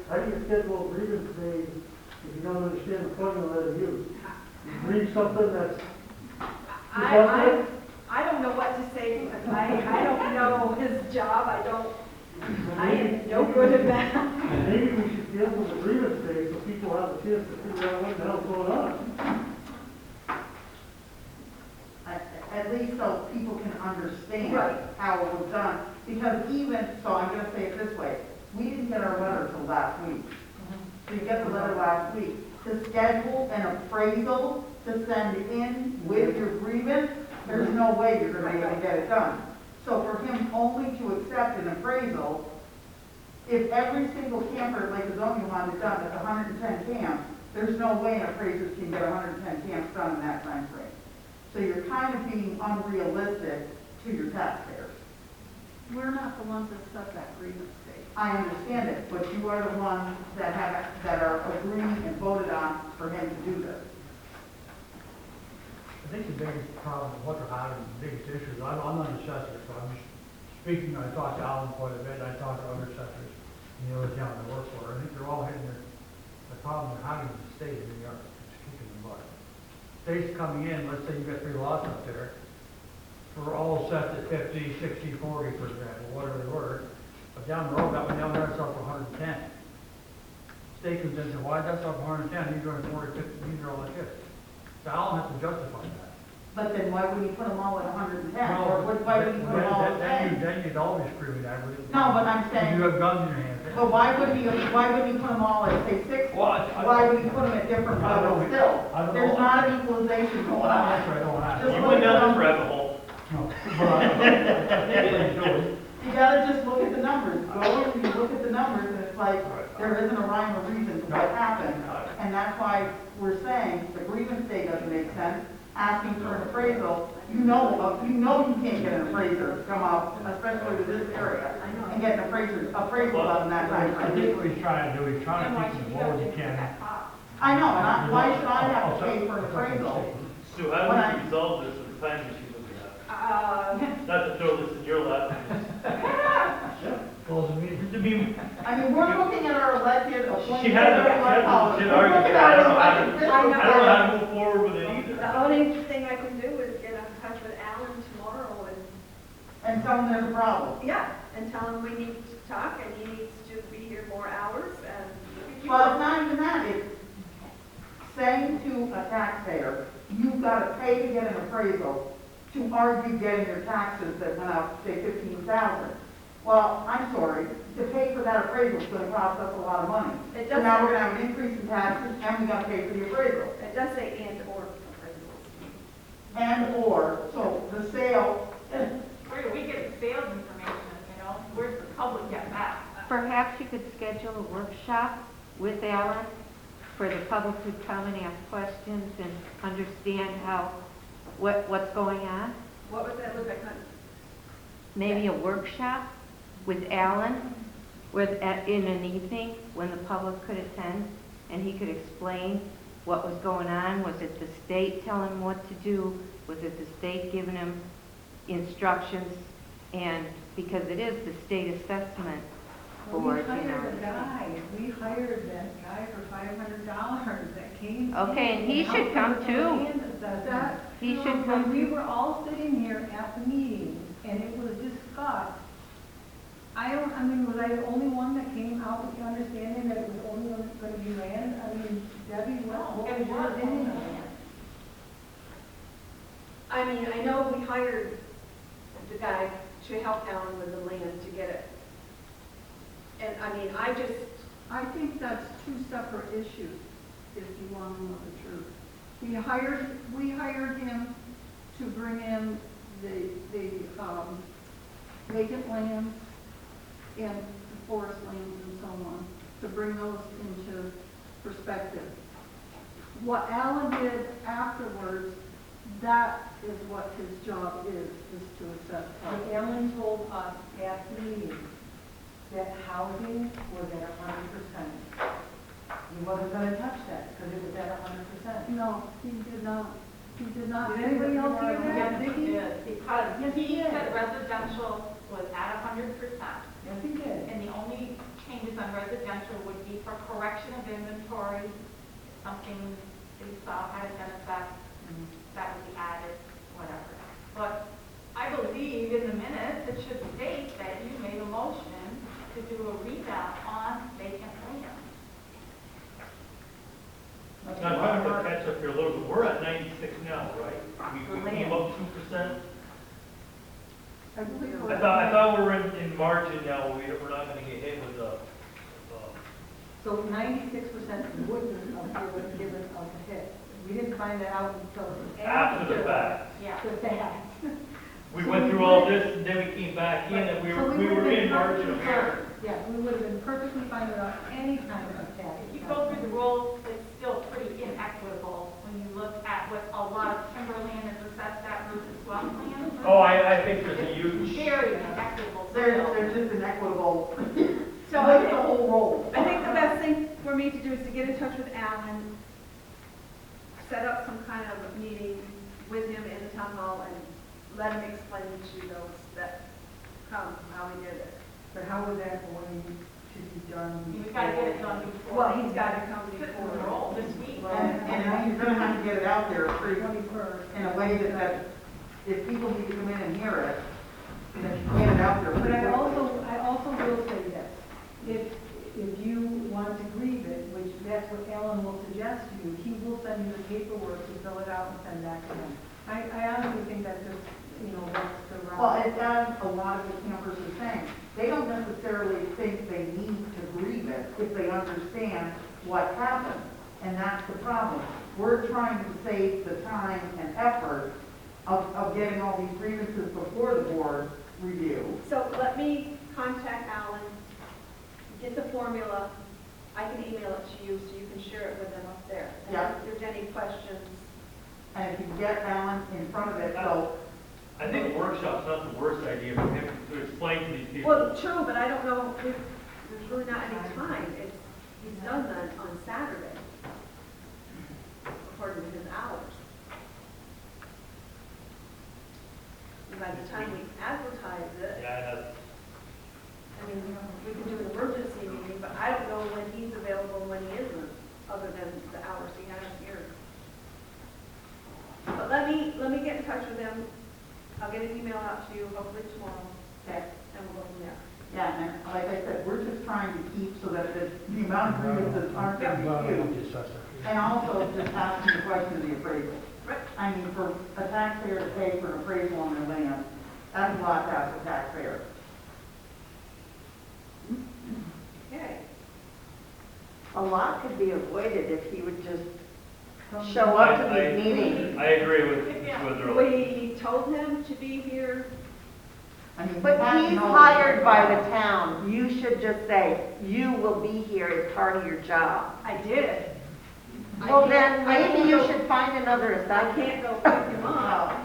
How do you schedule a grievance day if you don't understand the formula that you use? You read something that's... I don't know what to say, because I don't know his job, I am no good at that. Maybe we should schedule a grievance day so people have a chance to figure out what the hell's going on. At least so people can understand Right. how it was done. Because even, so I'm gonna say it this way, we didn't get our letter till last week. So you get the letter last week. To schedule an appraisal to send in with your grievance, there's no way you're gonna be able to get it done. So for him only to accept an appraisal, if every single camper at Lake Azonia wanted it done, that's 110 camps, there's no way an appraiser can get 110 camps done in that time frame. So you're kind of being unrealistic to your taxpayers. We're not the ones that set that grievance date. I understand it, but you are the ones that are agreeing and voted on for him to do this. I think the biggest problem, what they're having, the biggest issues, I'm not an assessor, so I'm just speaking, I talked to Alan quite a bit, I talked to other assessors in the other town I work for, I think they're all hitting the problem they're having in the state of New York, it's kicking the butt. State's coming in, let's say you've got 3 lots up there, we're all set at 50, 60, 40, for example, whatever they were, but down the road, that one down there, it's up to 110. State comes in and says, why that's up 110, you're doing 40, 50, these are all like this. So Alan has to justify that. But then why would he put them all at 110? Well, Or why would he put them all at 10? then you'd always screw with that. No, but I'm saying- You have guns in your hands. But why would he put them all at, say, 60? Well, Why would he put them at different I don't levels know. still? I don't There's know. not an equalization going on. That's right, I don't want to. Just You look went at down the this numbers. rabbit hole. No. But I think what he's doing, You gotta just look at the numbers. Go and you look at the numbers and it's like, there isn't a rhyme or reason to what happened. And that's why we're saying the grievance day doesn't make sense. Asking for an appraisal, you know you can't get an appraiser to come out, especially with this area, and get an appraisal done in that time I frame. think what he's trying to do, he's trying And to why keep should them you low go as he to can. that cost? I know, and why should I have to pay for an appraisal? Sue, how When do I- we resolve this with the time machine that we have? Uh, Not to throw this in your lap, Close the meeting. to be, I mean, we're looking at our elected appointed. she has a legit argument, I don't know how to, I don't know how to move forward with it either. the only thing I can do is get in touch with Alan tomorrow And tell them there's a problem. and tell him we need to talk and he needs to be here more hours and. Well, it's not even that, it's saying to a taxpayer, you've gotta pay to get an appraisal to argue getting your taxes that went up, say, 15,000. Well, I'm sorry, to pay for that appraisal is gonna cost us a lot of money. It So does now we're say- gonna have an increase in taxes, and we gotta pay for the appraisal. It does say and or appraisals. And/or, so the sale, Where do we get the sales information, you know? Where's the public get that? Perhaps you could schedule a workshop with Alan for the public to come and ask questions and understand what's going on. What was that, Rebecca? Maybe a workshop with Alan in an evening when the public could attend and he could explain what was going on. Was it the state telling him what to do? Was it the state giving him instructions? And because it is the state assessment board, you know. We hired that guy for $500 that came. Okay, and he in should come helped too. with the land assessment. He should When come. we were all sitting here at the meeting and it was discussed, was I the only one that came out with the understanding that it was only going to be land? I mean, Debbie, what was your opinion on that? I mean, I know we hired the guy to help Alan with the land to get it And, I mean, I think that's two separate issues, if you want to know the truth. We hired him to bring in the vacant lands and forest lands and so on, to bring those into perspective. What Alan did afterwards, that is what his job is to assess. But Ellen told us at the meeting that housing was at 100%. He wasn't gonna touch that, because it was at 100%. No, he did not. He did not. Did anybody else hear that? Yes, he did, because Yes, he he did. said residential was at 100%. Yes, he did. And the only changes on residential would be for correction of inventory, something they saw had an effect, that would be added, whatever. But I believe in the minutes, it should state that you made a motion to do a revamp on vacant land. Now, I'm trying to catch up here a little bit. We're at 96 now, right? We came up 2%. I believe I thought we were in margin now. We're not gonna get hit with So 96% wouldn't have given us a hit. We didn't find that out until after the fact. Yeah. The fact. We went through all this and then we came back in and we So were would've been in margin of perfectly error. fine. Yeah, we would have been perfectly fine without any kind of attack. If you go through the rules, it's still pretty inequitable when you look at what a lot of timberland is assessed at versus swampland. Oh, I think there's a huge. Very inequitable. They're just inequitable, So like the whole roll. I think the best thing for me to do is to get in touch with Alan, set up some kind of a meeting with him in the town hall and let him explain to those that come how he did it. But how was that going to be done? We've got to get it done before. Well, he's got to come Sit in before. the roll this week. And you're gonna have to get it out there pretty, 21st. in a way that if people need to come in and hear it, then you get it out there But pretty I quickly. also will say this, if you want to grieve it, which that's what Alan will suggest to you, he will send you the paperwork to fill it out and send back to him. I honestly think that's just, that's the route. Well, it does a lot of the campers are saying, they don't necessarily think they need to grieve it if they understand what happened. And that's the problem. We're trying to save the time and effort of getting all these grievances before the board review. So let me contact Alan, get the formula, I can email it to you so you can share it with them up there. And Yeah. if there's any questions, And if you get Alan in front of it, so, I think a workshop's not the worst idea for him to explain to these people. well, true, but I don't know, there's really not any time. He's done that on Saturday, according to his hours. And by the time we advertise it, Yeah, I mean, we can do an emergency meeting, but I don't know when he's available and when he isn't, other than the hours he has here. But let me get in touch with him. I'll get an email out to you hopefully tomorrow, okay. and we'll go from there. Yeah, and like I said, we're just trying to keep so that the amount of grievances aren't going to be huge. And also just asking the question of the appraisal. Right. I mean, for a taxpayer to pay for an appraisal on their land, that's a lot to ask a taxpayer. Okay. A lot could be avoided if he would just show up to these meetings. I agree with Earl. We told him to be here. I mean, But that he's knows- hired by the town. You should just say, you will be here as part of your job. I did. Well, then maybe you should find another I assessment. can't go pick him up.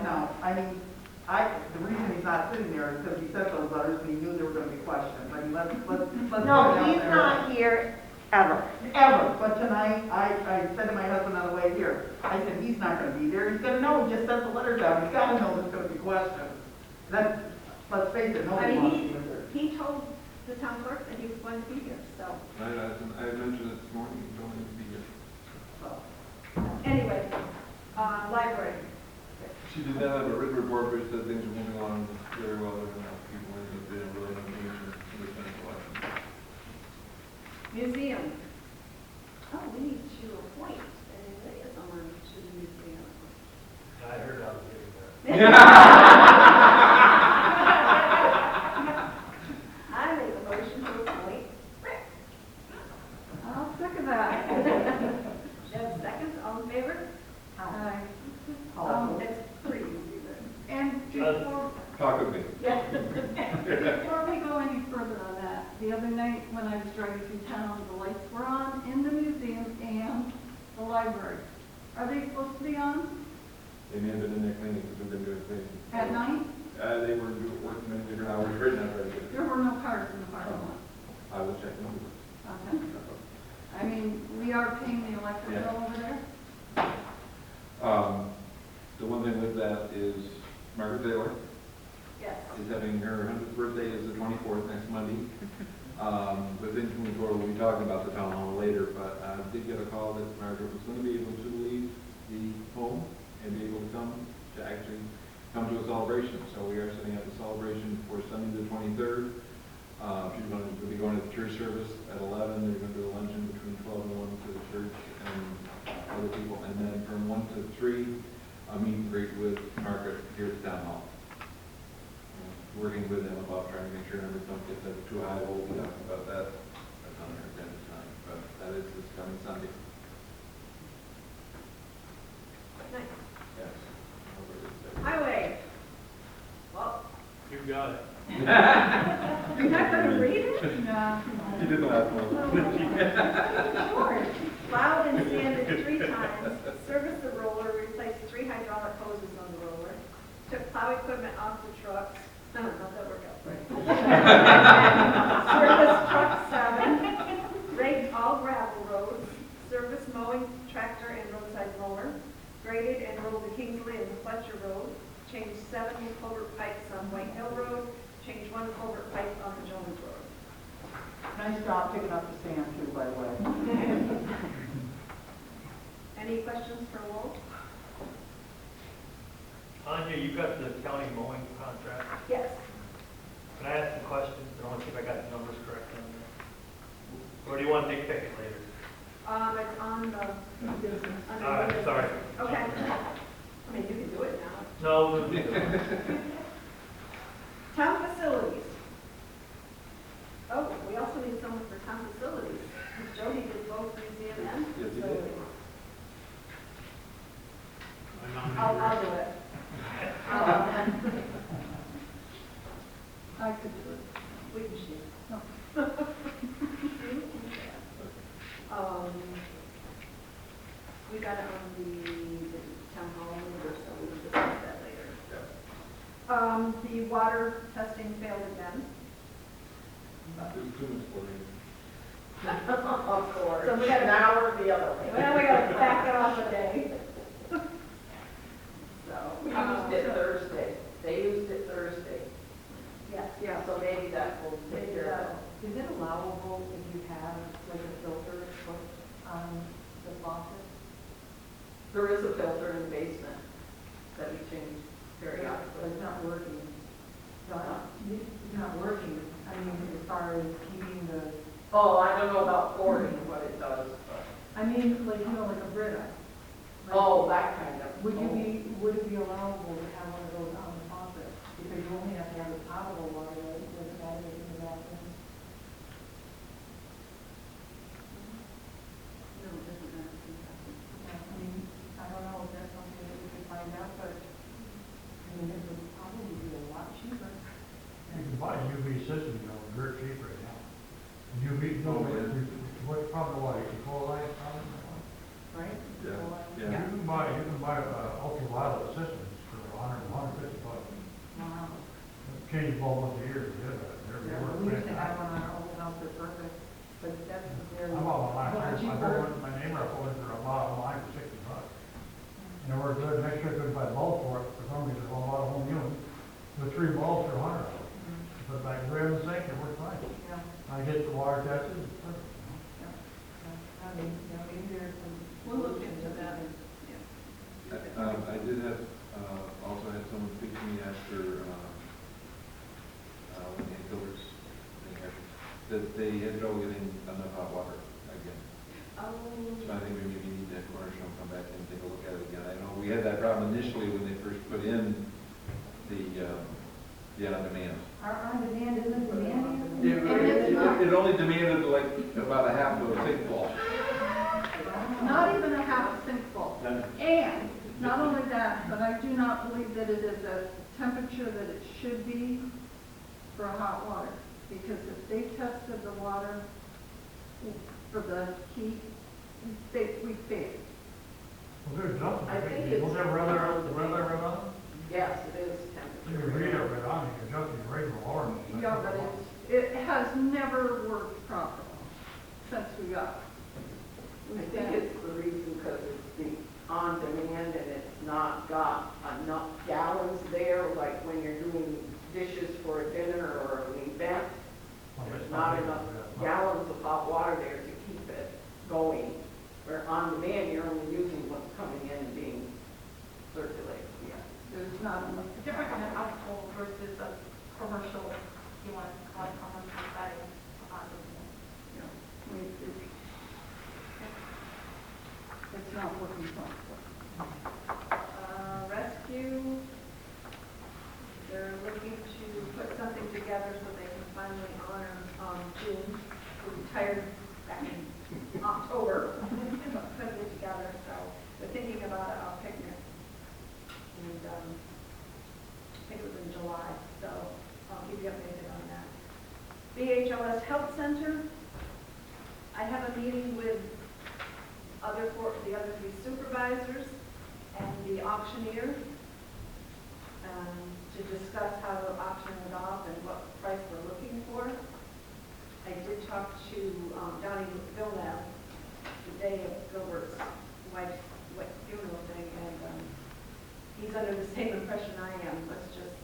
No, I mean, the reason he's not sitting there is because he sent those letters and he knew there were going to be questions. I mean, let's put it No, out he's there. not here ever. Ever, but tonight, I said to my husband on the way here, I said, he's not gonna be there, he's gonna know, he just sent the letters out, he's gotta know there's gonna be questions. Let's face it, I nobody wants to mean, be there. he told the town clerk that he was going to be here, so. I mentioned it this morning, you don't need to be here. Anyway, library. She did not have a written report, but she said things are moving along very well, there are enough people in, that they didn't really have change in the central election. Museum. Oh, we need to appoint someone to the museum. I heard I was getting there. I make a motion to the other night when I was driving through town, the lights were on in the museum and the library. Are they supposed to be on They may have been in there cleaning, because they've been doing cleaning. at night? They were working many different hours, right now, very good. There were no cars in the parking lot. I will check them. Okay. I mean, we are paying the electric Yeah. bill over there. The one thing with that is Margaret Taylor Yes. is having her 100th birthday is the 24th, next Monday. Within 24, we'll be talking about the town hall later, but I did get a call that Margaret was going to be able to leave the home and be able to come to actually come to a celebration. So we are setting up a celebration for Sunday the 23rd. She's going to be going to the church service at 11. They're going to do a luncheon between 12 and 1 to the church and other people. And then from 1 to 3, a meet and greet with Margaret here at the town hall. Working with them about trying to make sure numbers don't get too high. We'll be talking about that. That's on their agenda tonight, but that is this coming Sunday. Nice. Yes. Highway. Well, You got it. you're not gonna read it? No. You did the last one. Sure. Plowed and sanded 3 times, serviced the roller, replaced 3 hydraulic hoses on the roller, took plow equipment off the trucks. No, not that work out right. Serviced truck 7, raked all gravel roads, serviced mowing tractor and roadside mower, graded and rolled the Kingsley and Fletcher Road, changed 7 culvert pipes on White Hill Road, changed 1 culvert pipe on the Jones Road. Nice job picking up the sand too, by the way. Any questions for Wolf? Anya, you got the county mowing contract. Yes. Can I ask some questions? I want to see if I got the numbers correct on that. Or do you want to take it later? It's on the business. All right, sorry. Okay. I mean, you can do it now. No, Town facilities. Oh, we also need someone for town facilities. Jody did both museum and Yes, he did. facilities. I nominate I'll do it. I could do it. We can share. No. We got it on the town hall meeting, so we can discuss that later. The water testing failed again. There's too much for you. Of course. So we gotta- Now we're the other way. Well, we gotta back it off a day. We used it Thursday. They used it Thursday. Yes. Yeah, so maybe that will take care of it. Is it allowable if you have like a filter put on the faucet? There is a filter in the basement that we change But periodically. it's not working. It's not working. I mean, as far as keeping the, Oh, I don't know about pouring what it does, but, I mean, like, you know, like a Brita. Like, oh, that kind of. would it be allowable to have one of those on the faucet? Because you only have to have the potable water, right? It doesn't matter if it's in the bathroom. No, it doesn't matter. Yeah, I mean, I don't know if that's something that we could find out, but, I mean, it would probably be a lot cheaper. You can buy a UV system, you know, dirt cheap right now. UV, no, what's probably what, you can pull light from it? Right? Yeah, So, yeah. You can buy ultraviolet systems for $150. Wow. Change the bulb once a year, they're Yeah, worth we used to have fantastic. one on our old house at Perfect, but that's very. I'm all much my cheaper. my neighbor put in for a bottle of wine for $60. And it worked good, next year couldn't buy bulbs for it, for some reason, one bought a home unit, with 3 bulbs for $100. But back there in the sink, it worked fine. Yeah, I get the water tested, it's perfect. yeah, yeah. I mean, you know, maybe there's some. We'll look into that. I did have, also had someone speak to me after, when they had filters, that they had trouble getting enough hot water again. Oh. So I think we maybe need that commercial and come back and take a look at it again. I know we had that problem initially when they first put in the on-demand. Our on-demand isn't demanding. It only demanded like about a half of a sink full. Not even a half sink full. And not only that, but I do not believe that it is a temperature that it should be for hot water. Because if they tested the water for the heat, we failed. Well, there's nothing. I think it's Was there weather right on? Yes, it is You temperature. can read it right on, you can adjust your regular alarm. Yeah, but it has never worked properly since we got it. I think it's the reason because it's the on demand and it's not got enough gallons there, like when you're doing dishes for a dinner or an event. There's not enough gallons of hot water there to keep it going. Where on demand, you're only using what's coming in and being circulated. Yeah, there's not enough. Different in a household versus a commercial, you want to call it commercial setting. Yeah, it's not working properly. Rescue, they're looking to put something together so they can finally honor June, who retired back in October, putting it together, so they're thinking about a picnic. And I think it was in July, so I'll keep you updated on that. BHLS Health Center, I have a meeting with the other 3 supervisors and the auctioneer to discuss how to auction it off and what price we're looking for. I did talk to Donnie Villeneuve the day of Gilbert's wife's funeral thing, and he's under the same impression I am. Let's just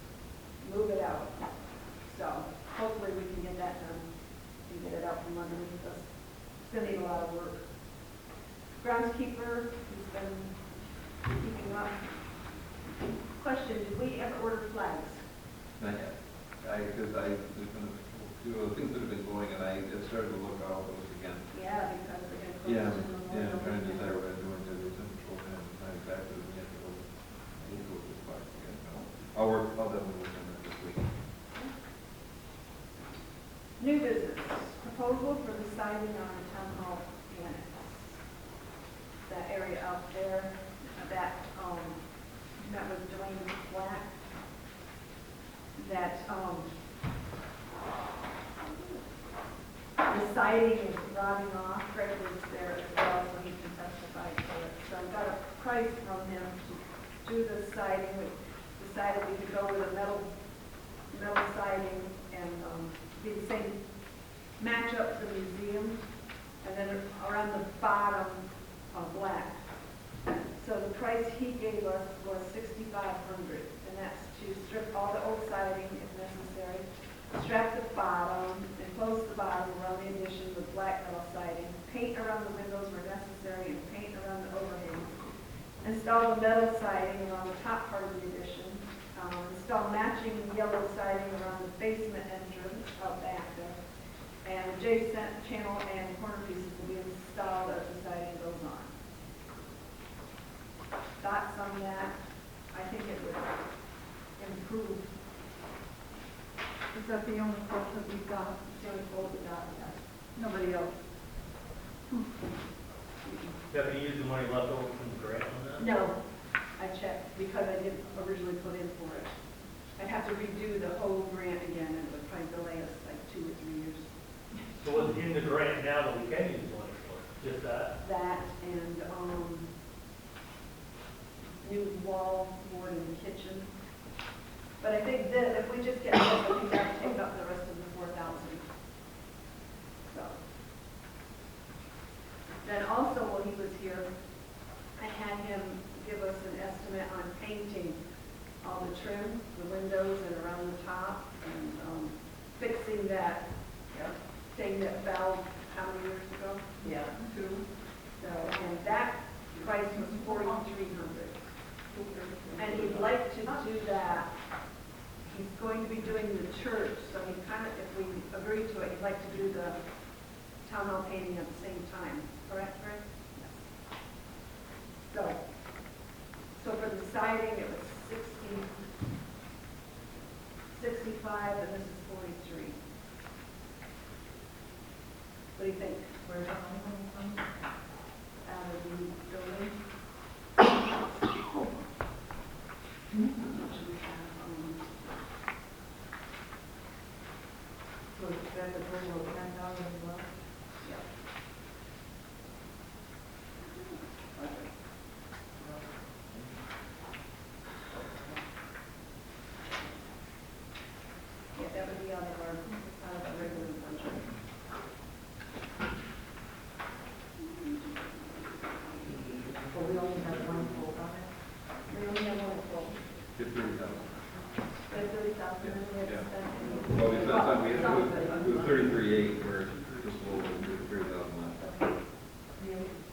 move it out. So hopefully we can get that done and get it out from underneath us. It's going to need a lot of work. Groundskeeper has been keeping up. Question, did we ever order flags? Not yet. Because there's been a few other things that have been going, and I have started to look at all those again. Yeah, because we're going to close Yeah, in the yeah, I'm morning. trying to decide what I'm doing to the control and not exactly what we have to go. I need to go to the park again. I'll definitely work on that this week. New business, proposal for the siding on the town hall annex. That area out there, that was Dwayne Black. That, the siding is rotting off. Greg was there as well, so he can testify to it. So I got a price from him to do the siding. We decided we could go with a metal siding and be the same, match up the museum, and then around the bottom, black. So the price he gave us was $6,500, and that's to strip all the old siding if necessary, strap the bottom, enclose the bottom around the addition with black metal siding, paint around the windows where necessary, and paint around the overhangs, install the metal siding around the top part of the addition, install matching yellow siding around the basement entrance out back there, and adjacent channel and corner pieces will be installed as the siding goes on. Thoughts on that? I think it would improve. Is that the only quote that we've got? The only quote we got, yes. Nobody else? Have you used the money left over from the grant on that? No, I checked because I didn't originally put in for it. I'd have to redo the whole grant again, and it would probably delay us like 2 or 3 years. So what's in the grant now that we can use the money for? Just that? That and new wall board in the kitchen. But I think that if we just get this, I think that would take up the rest of the 4,000. So. Then also, while he was here, I had him give us an estimate on painting all the trim, the windows and around the top, and fixing that thing that fell how many years ago? Yeah. 2. So, and that price was $4,300. And he'd like to do that. He's going to be doing the church, so he kind of, if we agree to it, he'd like to do the town hall painting at the same time. Correct, Greg? Yes. So for the siding, it was 65, and this is 43. What do you think? Where's that money coming from? Out of the building? So that's a total of 10,000 as well? Yeah, that would be out of our regular budget. So we only have one full on it? We only have one full. Get 30,000. There's 30,000 in the Yeah. expense. Well, it's not, we have to do 33.8, where it's just a little over 30,000 left.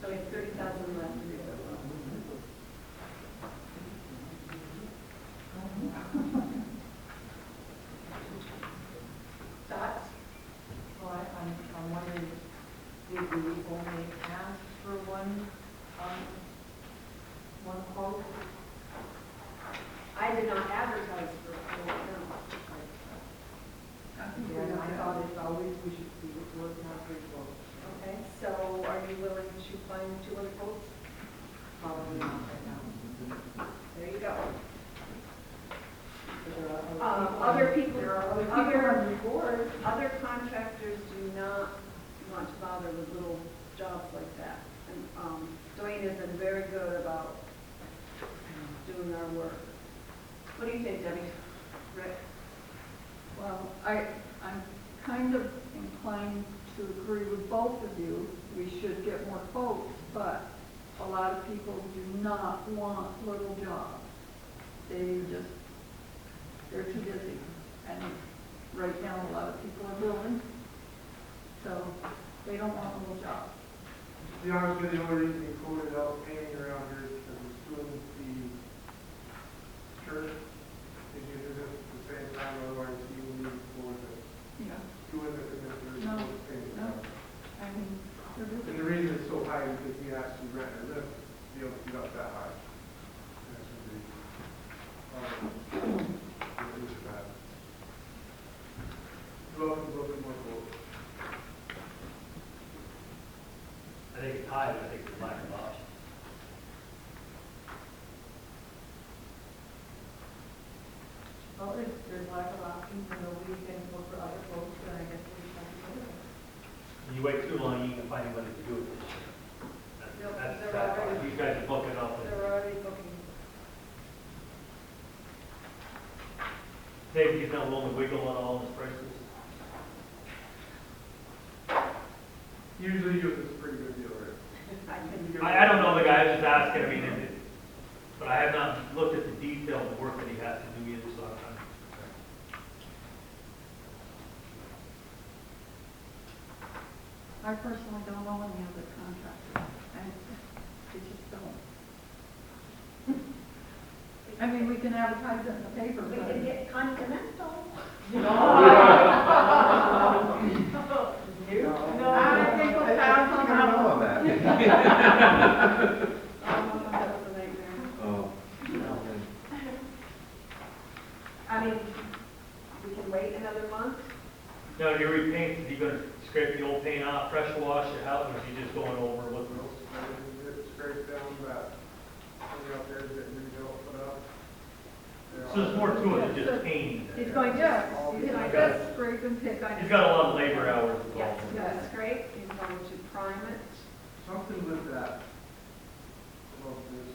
So we have 30,000 left. Thoughts? Well, I'm wondering, did we only ask for one quote? I did not advertise for a full amount. Yeah, I thought it's always, we should be working on 3 quotes. Okay, so are you willing to find 2 other quotes? Probably not right now. There you go. There are Other people, There are other people on the board. other contractors do not want to bother with little jobs like that. And Dwayne has been very good about doing our work. What do you think, Debbie? Rick? Well, I'm kind of inclined to agree with both of you. We should get more quotes, but a lot of people do not want little jobs. They're too busy. And right now, a lot of people are building, so they don't want little jobs. To be honest with you, the only reason we quoted out painting around here is because we're doing the church. Did you do this at the same time, otherwise you would need for the, Yeah. doing the commissioners. No, painting no. around. I mean, they're And busy. the reason it's so high is because we actually rent a lift to be able to get up that high. That's the reason. It is bad. Welcome, welcome, welcome. I think it's high, but I think it's lack of options. Well, if there's lack of options, and nobody can look for other quotes, then I guess we have to do it. You wait too long, you can find anybody to do it this year. Nope, That's they're that part. already- These guys are booking up. and- They're already booking. Maybe he's not willing to wiggle at all in his prices. Usually you give us a pretty good deal, right? I don't know the guy, I was just asking, I mean, but I have not looked at the detail of the work that he has to do either, so I'm. I personally don't know any other contractors, and we just don't. I mean, we can advertise it in the paper, We but. can get Continental. I think we'll found I don't know on that. That was a nightmare. Oh. I mean, we can wait another month. Now, your repaint, is he gonna scrape the old paint off, pressure wash it out, or is he just going over what the It scrapes down that, something up there is getting rebuilt, put up. So there's more to it than just painting. He's going to, Yes, he's it's going just to, scrape and pick. He's got a lot of labor hours yes, involved. he's going to scrape, he's going to prime it. Something with that. Well, this,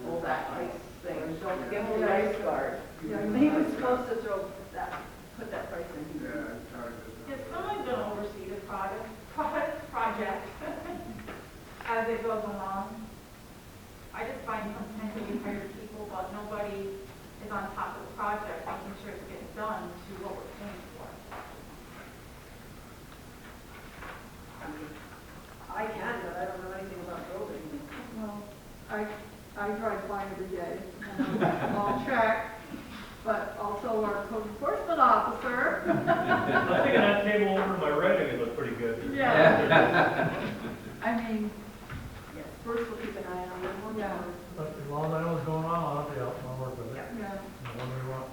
All that ice thing, don't forget the ice guard. Yeah, He was supposed to put that price in. Yeah, I charged it. Is someone going to oversee the project as it goes along? I just find sometimes we hire people, but nobody is on top of the project, making sure it's getting done to what we're paying for. I can, but I don't know anything about building. Well, I drive by every day, and I'm on track, but also our code enforcement officer. I'm thinking that table over to my right, it looked pretty good. Yeah. I mean, Yes, Bruce will keep an eye on them. yeah, But as long as I know what's going on, I'll help you out, I'll work with it. yeah. When we want.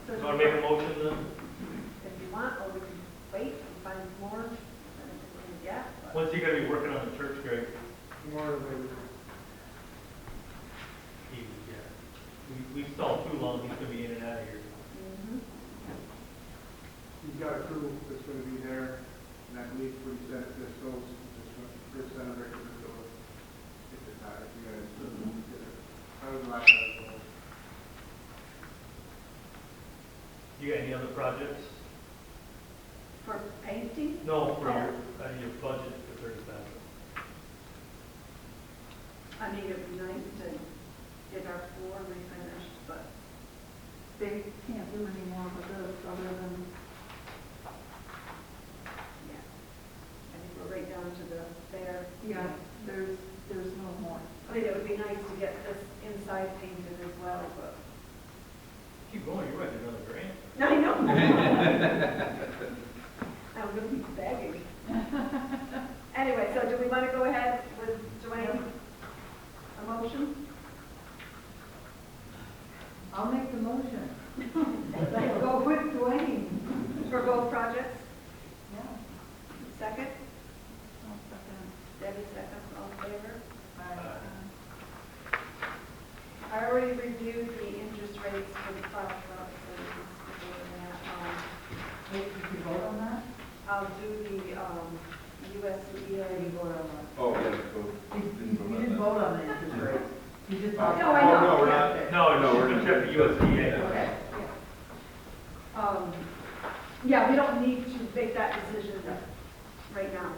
You wanna make a motion then? If you want, or we can wait and find more. Yeah. When's he gonna be working on the church, Greg? More of a, Yeah. We stalled too long, he's gonna be in and out of here. Mhm. You got any other projects? For painting? No, for your budget for 30,000. I mean, it'd be nice to get our floor refinished, but They can't do any more with this other than, yeah. I think we're right down to the bare. yeah, there's no more. I mean, it would be nice to get this inside painted as well, but. Keep going, you're writing another grant. I know. I'm gonna be begging. Anyway, so do we want to go ahead with Dwayne? A motion? I'll make the motion. Let's go with Dwayne. For both projects? Yeah. Second? One second. Debbie seconds, all in favor? Aye. I already reviewed the interest rates for the plow trucks, so we can skip over that. Wait, did you vote on that? I'll do the, USDA. Oh, yeah, go. You didn't vote on the interest rates. You just. Oh, No, I know. no, we're not. No, we're gonna check the USDA. Okay. Yeah, we don't need to make that decision right now.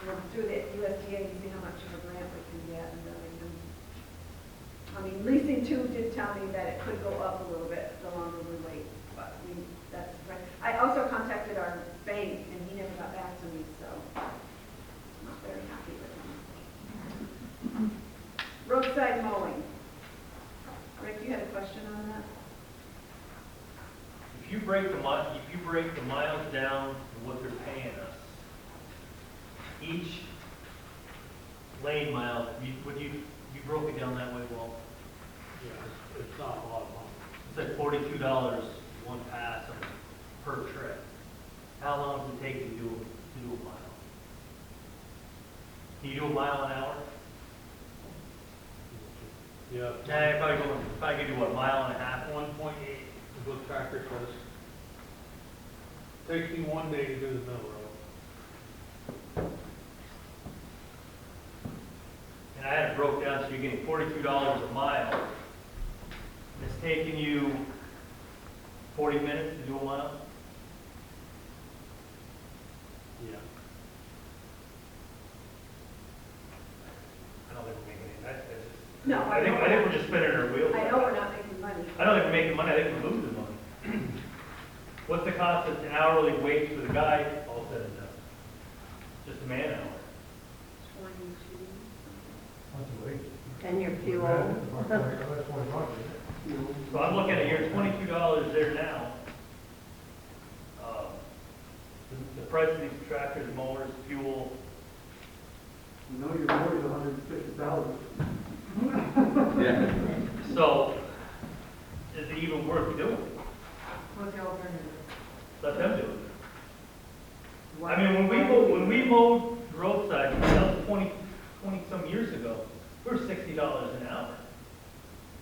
We'll do the USDA and see how much of a grant we can get, and then we can, I mean, leasing two did tell me that it could go up a little bit the longer we wait, but that's right. I also contacted our bank, and he never got back to me, so I'm not very happy with him. Roadside mowing. Rick, you had a question on that? If you break the miles down to what they're paying us, each lane mile, you broke it down that way, Walt? Yeah, it's not a lot of money. It's like $42 one pass per trip. How long does it take to do a mile? Can you do a mile an hour? Yeah. Nah, you probably could do what, mile and a half? 1.8 is what tractor says. Takes me 1 day to do the middle road. And I had it broke down, so you're getting $42 a mile. And it's taking you 40 minutes to do a mile? Yeah. I don't think we're making any, that's just. No, I think we're just spinning our wheels. I know we're not making money. I don't think we're making money, I think we're losing money. What's the cost of an hourly wage for the guy, all said and done? Just a man hour. 22. What's the wage? And your fuel. That's $40, isn't it? So I'm looking at here, $22 there now. The price of these tractors, mowers, fuel, You know, your board is $150,000. Yeah. so is it even worth doing? What's the alternative? Let them do it. I mean, when we mowed roadside, that was 20 some years ago, we were $60 an hour,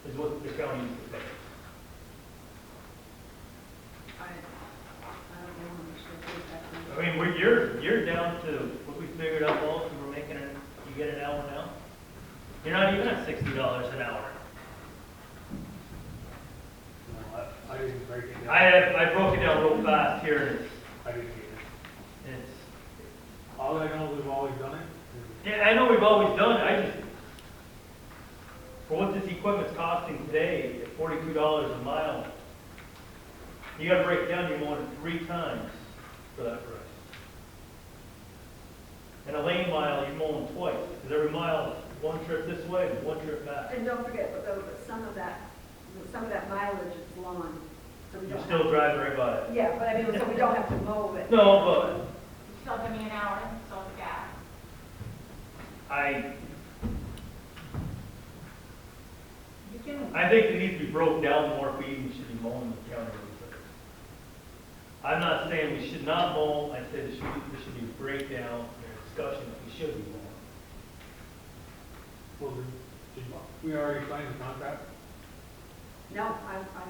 is what the county used to pay. I don't know how much they pay back then. I mean, you're down to what we figured out, Walt, you were making you get an hour now? You're not even at $60 an hour. No, I didn't break it down. I broke it down real fast here, and I didn't get it. it's, All I know is we've always done it. yeah, I know we've always done it, for what this equipment's costing today, at $42 a mile, you gotta break it down, you're mowing it 3 times for that price. And a lane mile, you're mowing twice, because every mile is 1 trip this way and 1 trip back. And don't forget, but some of that mileage is lawn, so we You don't. still drive right by it. Yeah, but I mean, so we don't have to mow it. No, Still give me an hour, so the gas. but You can, I think it needs to be broke down more if we even should be mowing the county roads. I'm not saying we should not mow, I said there should be a breakdown, or discussion if we should be mowing. Well, did we already signed the contract? No, I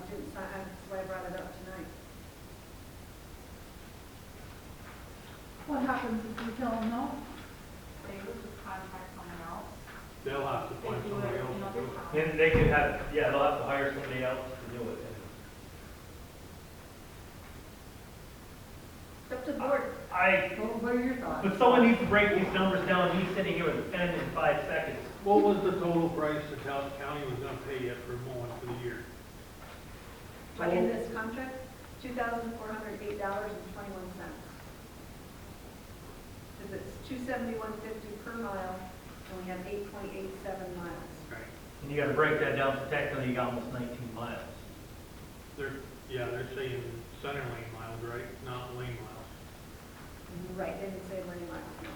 didn't, that's why I brought it up tonight. What happens if we tell them no? They would just contact someone else. They'll have to find If you would, somebody you else know, to do it. Then they could have, yeah, they'll have to hire somebody else to do it. What are your thoughts? but someone needs to break these numbers down, me sitting here with a pen in 5 seconds. What was the total price the county was gonna pay you for mowing for the year? But in this contract, $2,408.21. Because it's $271.50 per mile, and we have 8.87 miles. Right. And you gotta break that down, so technically you got almost 19 miles. They're saying center lane miles, right, not lane miles. Right, they didn't say lane miles, no.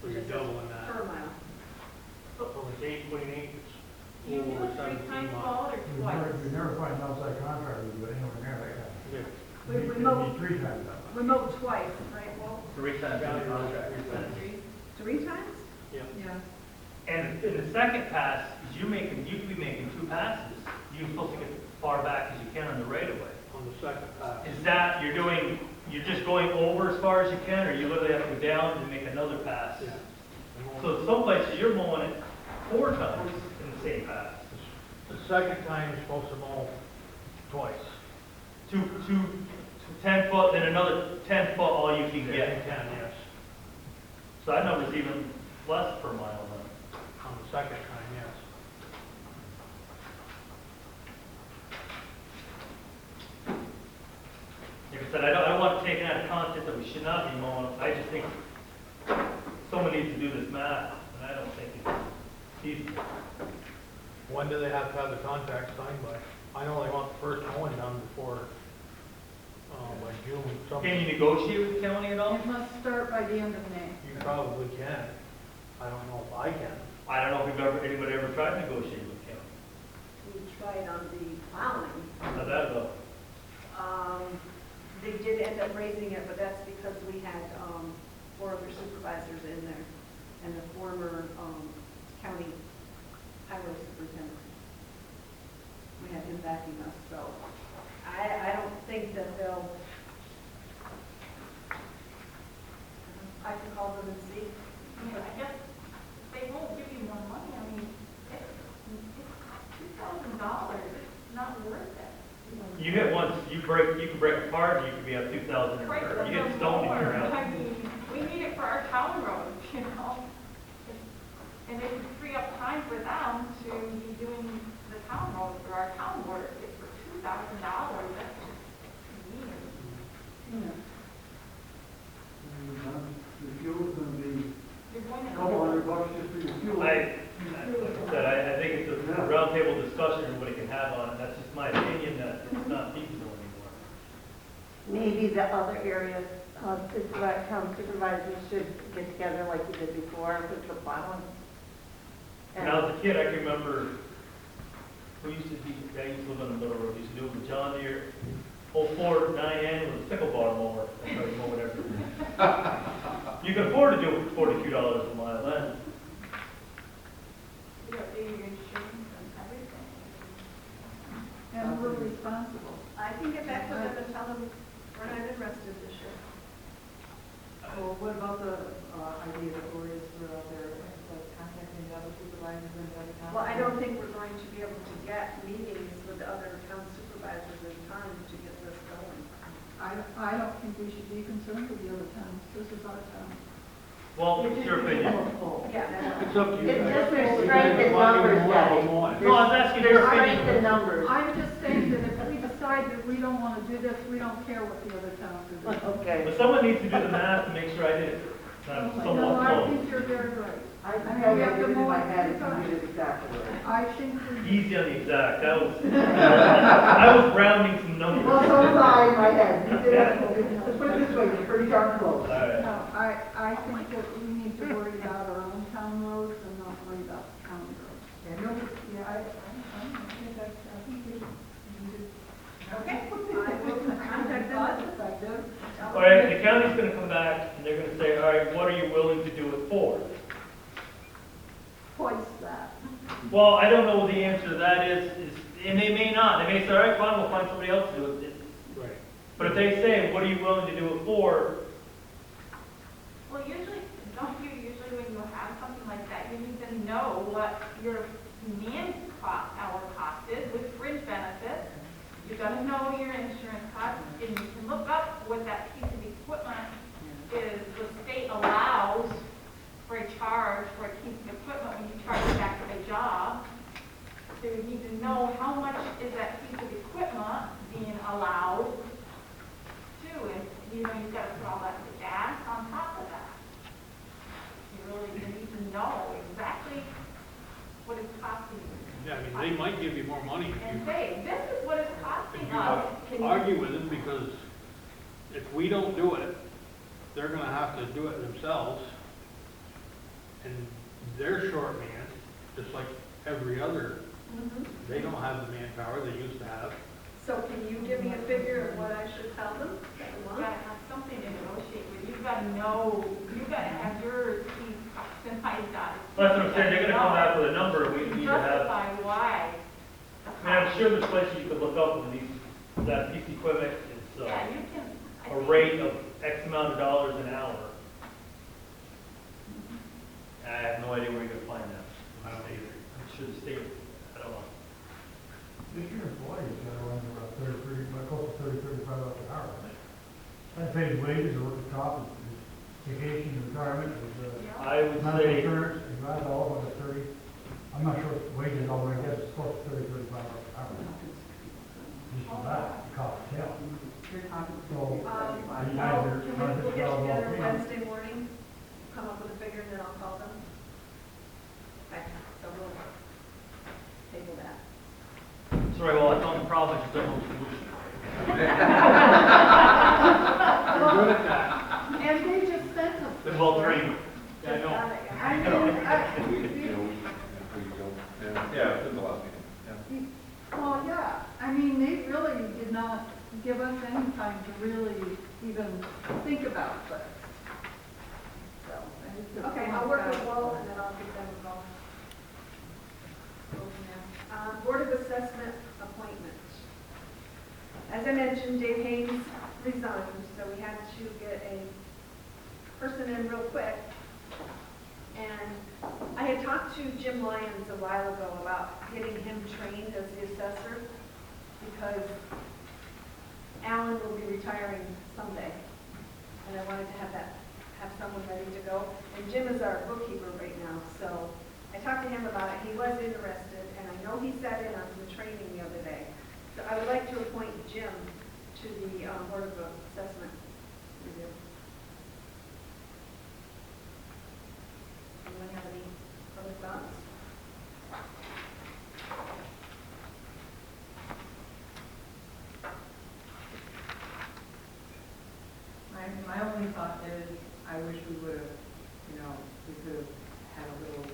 So you're Just doubling that. Per mile. So it's 8.8, it's Do you a little do over it 3 17 times miles. fall or twice? You never find an outside contractor who do it anywhere near that kind Yeah. We of. mow, It'd be 3 times that much. we mow twice, right, Well, 3 times County the road, contract. 3 times? Yeah. Yeah. And in the second pass, you could be making 2 passes. You're supposed to get as far back as you can on the right of way. On the second pass. Is that, you're just going over as far as you can, or you literally have to go down and make another pass? Yeah. So in some places, you're mowing it 4 times in the same pass. The second time you're supposed to mow twice. Two 10 foot, then another 10 foot, all you can You get. can, yes. So that number's even less per mile then. On the second time, yes. Like I said, I don't want to take it out of context that we should not be mowing. I just think someone needs to do this math, and I don't think it's feasible. When do they have to have the contract signed by? I know they want the first mowing done before, by June. Can you negotiate with the county at all? It must start by the end of May. You probably can. I don't know if I can. I don't know if anybody ever tried to negotiate with the county. We tried on the plowing. How'd that go? They did end up raising it, but that's because we had 4 other supervisors in there, and the former county highway superintendent. We had him backing us, so I don't think that they'll, I can call them and see. Yeah, I guess they won't give you more money. I mean, it's $2,000. It's not worth it. You hit once, you can break apart, and you could be at 2,000 in Price return. of You get the stoned in your mower. house. I mean, we need it for our town roads, you know? And it would free up time for them to be doing the town roads or our town work. It's for $2,000, that's just mean. The fuel's gonna be You're going a to. couple $100 just for your fuel. Like I said, I think it's a roundtable discussion everybody can have on it. That's just my opinion that it's not feasible anymore. Maybe the other areas, town supervisors should get together like you did before with the plowing. When I was a kid, I can remember, I used to live on the middle road, used to do it with John Deere, whole Ford 9N with a pickleball mower. That's how you mow whatever. You can afford to do it for $42 a mile then. You got your insurance and everything. And we're responsible. I can get back with them and tell them we're not interested this year. Well, what about the idea that Gloria threw out there, like contacting the other supervisors and the other towns? Well, I don't think we're going to be able to get meetings with the other town supervisors in time to get this going. I don't think we should be concerned with the other towns. This is our town. Well, it's your opinion. Yeah. It's up to you. It's guys. just there's strength in numbers, Debbie. No, I was asking your There's strength opinion. in numbers. I'm just saying that if we decide that we don't want to do this, we don't care what the other towns are doing. Okay. But someone needs to do the math to make sure I did it. Not No, someone I else. think you're very right. I can I mean, tell we you, I have to did it in mow my it head, every and you did it exactly right. I think we, Easy on the exact. That was, I was rounding some numbers. Well, so was I in my head. You did it, let's put it this way, you're pretty darn close. All right. no, I think that we need to worry about our own town roads and not worry about the county roads. Yeah, no, yeah, I think that's, I think we should. Okay. I will contact them. All right, the county's gonna come back and they're gonna say, all right, what are you willing to do it for? Twice that. Well, I don't know what the answer to that is, and they may not. They may say, all right, fine, we'll find somebody else to do it. Right. But if they say, what are you willing to do it for? Well, usually, don't you usually when you have something like that, you need to know what your man-hour cost is with fringe benefits. You gotta know your insurance costs, and you can look up what that piece of equipment is the state allows for a charge for a piece of equipment when you charge it back to the job. So you need to know how much is that piece of equipment being allowed to, and you know, you've got to put all that gas on top of that. You need to know exactly what it's costing you. Yeah, I mean, they might give you more money if And you, say, this is what it's costing if you us. Can you- argue with them, because if we don't do it, they're gonna have to do it themselves. And they're short man, just like every other, they don't have the manpower they used to have. So can you give me a figure of what I should tell them? You've got to have something to negotiate with. You've got to know, you've got to have your teeth customized on. Well, that's what I'm saying, they're gonna come back with a number, we need to have, Justify why. I mean, I'm sure there's places you could look up with these, that piece of equipment is, Yeah, you can. I a think- rate of X amount of dollars an hour. I have no idea where you're gonna find that. I don't either. I'm sure the state, I don't know. This year's employee's gonna run about 30, close to 35 dollars an hour. That pays wages, or work the top, his vacation, retirement, his, Yeah. I would medical say, insurance, his ride all of it, 30. I'm not sure what wages already, I guess it's close to 35 dollars an hour. Just for that, the cost of hell. You're talking. So, you guys Can are we, trying to we'll get sell all together three. Wednesday morning, come up with a figure, and then I'll call them? Okay, so we'll table that. sorry, well, that's not the problem, it's just no solution. You're good at that. And they just sent us. Been well trained. Yeah, I know. I mean, We, you know, we go, yeah, it's the last meeting, yeah. well, yeah, I mean, they really did not give us any time to really even think about this. So, I just- Okay, I'll work with Walt, and then I'll give them a call. Go from there. Board of Assessment appointment. As I mentioned, Dave Haynes resigned, so we had to get a person in real quick. And I had talked to Jim Lyons a while ago about getting him trained as the assessor, because Alan will be retiring someday, and I wanted to have someone ready to go. And Jim is our bookkeeper right now, so I talked to him about it. He was interested, and I know he sat in on some training the other day. So I would like to appoint Jim to the Board of Assessment Review. Anyone have any other thoughts? My only thought is, I wish we would have, we could have had a little,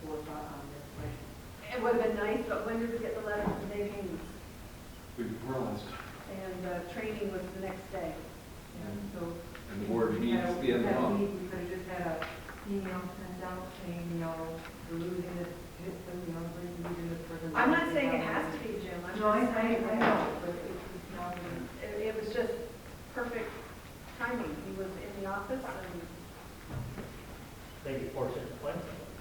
forethought on this, like, It would have been nice, but when did we get the letter from Dave Haynes? We realized, And training was the next day. so. and the board we meets had a- at the end of the month. We could have just had a email sent out saying, we're losing this, we're losing this person. I'm not saying it has to be Jim, I'm No, I just saying. know, but it's not, It was just perfect timing. He was in the office and Thank you, fortunate to find someone.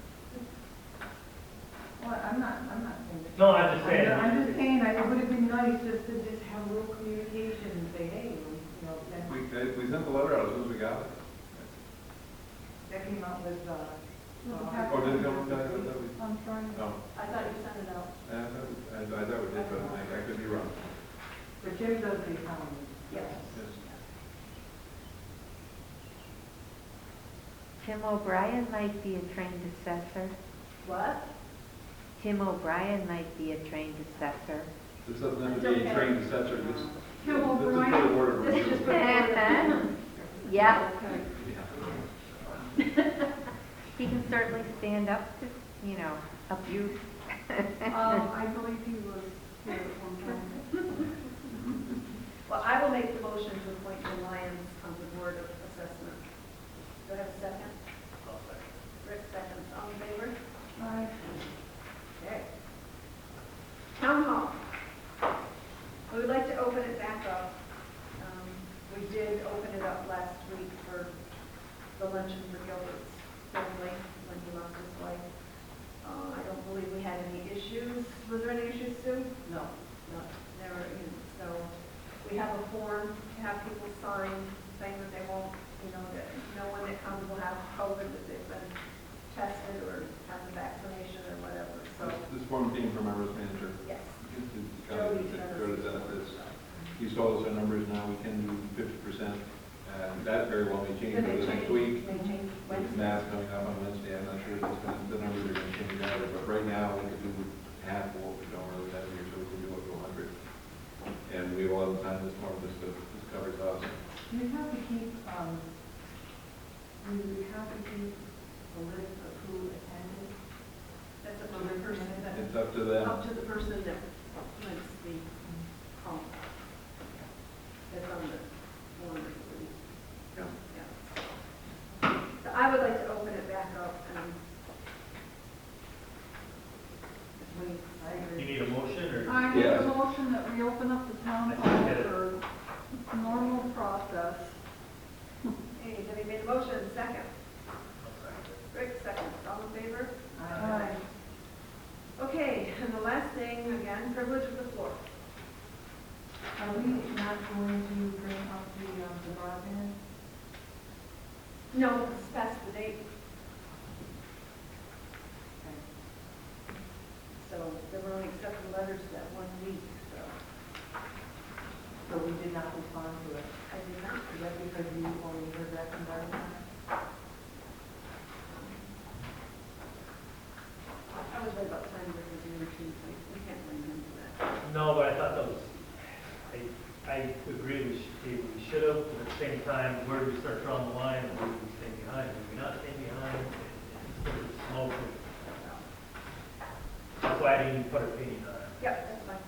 well, I'm not saying that. No, I'm just saying. I'm just saying, it would have been nice just to have a little communication and say, hey, that We sent the letter out as soon as we got it. came out with, Oh, did it come from that? I'm trying to. No, I thought you sent it out. I thought we did, but I could be wrong. but Jim does the accounting. Yes. Yes. Tim O'Brien might be a trained assessor. What? Tim O'Brien might be a trained assessor. This doesn't have to be a trained assessor, this is Tim for the O'Brien. board of This is review. just for the board. Yeah, Yeah. he can certainly stand up to, abuse. I believe he was here at one time. Well, I will make the motion to appoint Jim Lyons on the Board of Assessment. Do I have a second? Rick seconds. All in favor? Aye. Okay. Town Hall. We would like to open it back up. We did open it up last week for the luncheon for Gilbert's family when he lost his wife. I don't believe we had any issues. Was there any issues, Sue? No, never. So We have a form to have people sign saying that they won't, that no one that comes will have COVID, that they've been tested or have the vaccination or whatever, so, This form came from our risk manager. yes. Jody Dennis. He's told us our numbers now, we can do 50%, and that very well may change over the next week. May change With Wednesday. mass coming up on Wednesday, I'm not sure if it's gonna, the numbers are gonna change either, but right now, we can do half of what we don't really have here, so we can do up to 100. And we will have time this morning, this covers us. Do you have to keep, do you have to keep a list of who attended? That's up to the person that, It's up to them. up to the person that makes the call. That's on the form, I believe. Yeah. Yeah. So I would like to open it back up and You need a motion, or? I make Yes. a motion that we open up the town I hall get it. for normal process. Hey, Debbie made a motion, second. Rick, second. All in favor? Aye. Okay, and the last thing, again, privilege of the floor. Are we not going to bring up the broadband? No, it's past the date. So they were only accepting letters that 1 week, so So we did not respond to it. I did not. Is that because you only heard that from Dartmouth? I was right about time with the year two, so we can't blame him for that. No, but I thought that was, I agree, we should have, but at the same time, where do we start drawing the line, and where do we stay behind? Do we not stay behind? It's sort of smoke. That's why I didn't even put an opinion on it. Yep, that's fine.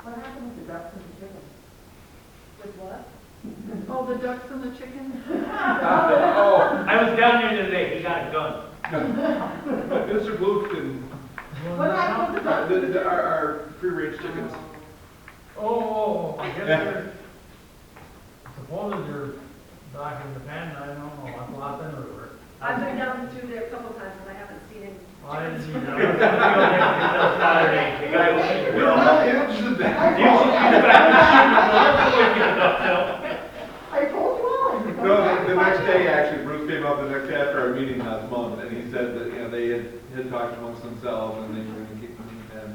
What happened with the ducks and the chickens? With what? Oh, the ducks and the chickens? Oh, I was down there today, he got a gun. Mr. Bluth What happened with the ducks? and our free-range chickens. I guess they're, supposedly they're back in the pen, I don't know, I've lost them everywhere. I've been down through there a couple times and I haven't seen any. I didn't see It was that. Saturday, the guy was shooting. We're not interested in that. You should be the back shooting the duck, so. I told you all. No, the next day, actually, Bruce came up the next day after our meeting last month, and he said that, they had talked amongst themselves, and they were going to keep them in pen.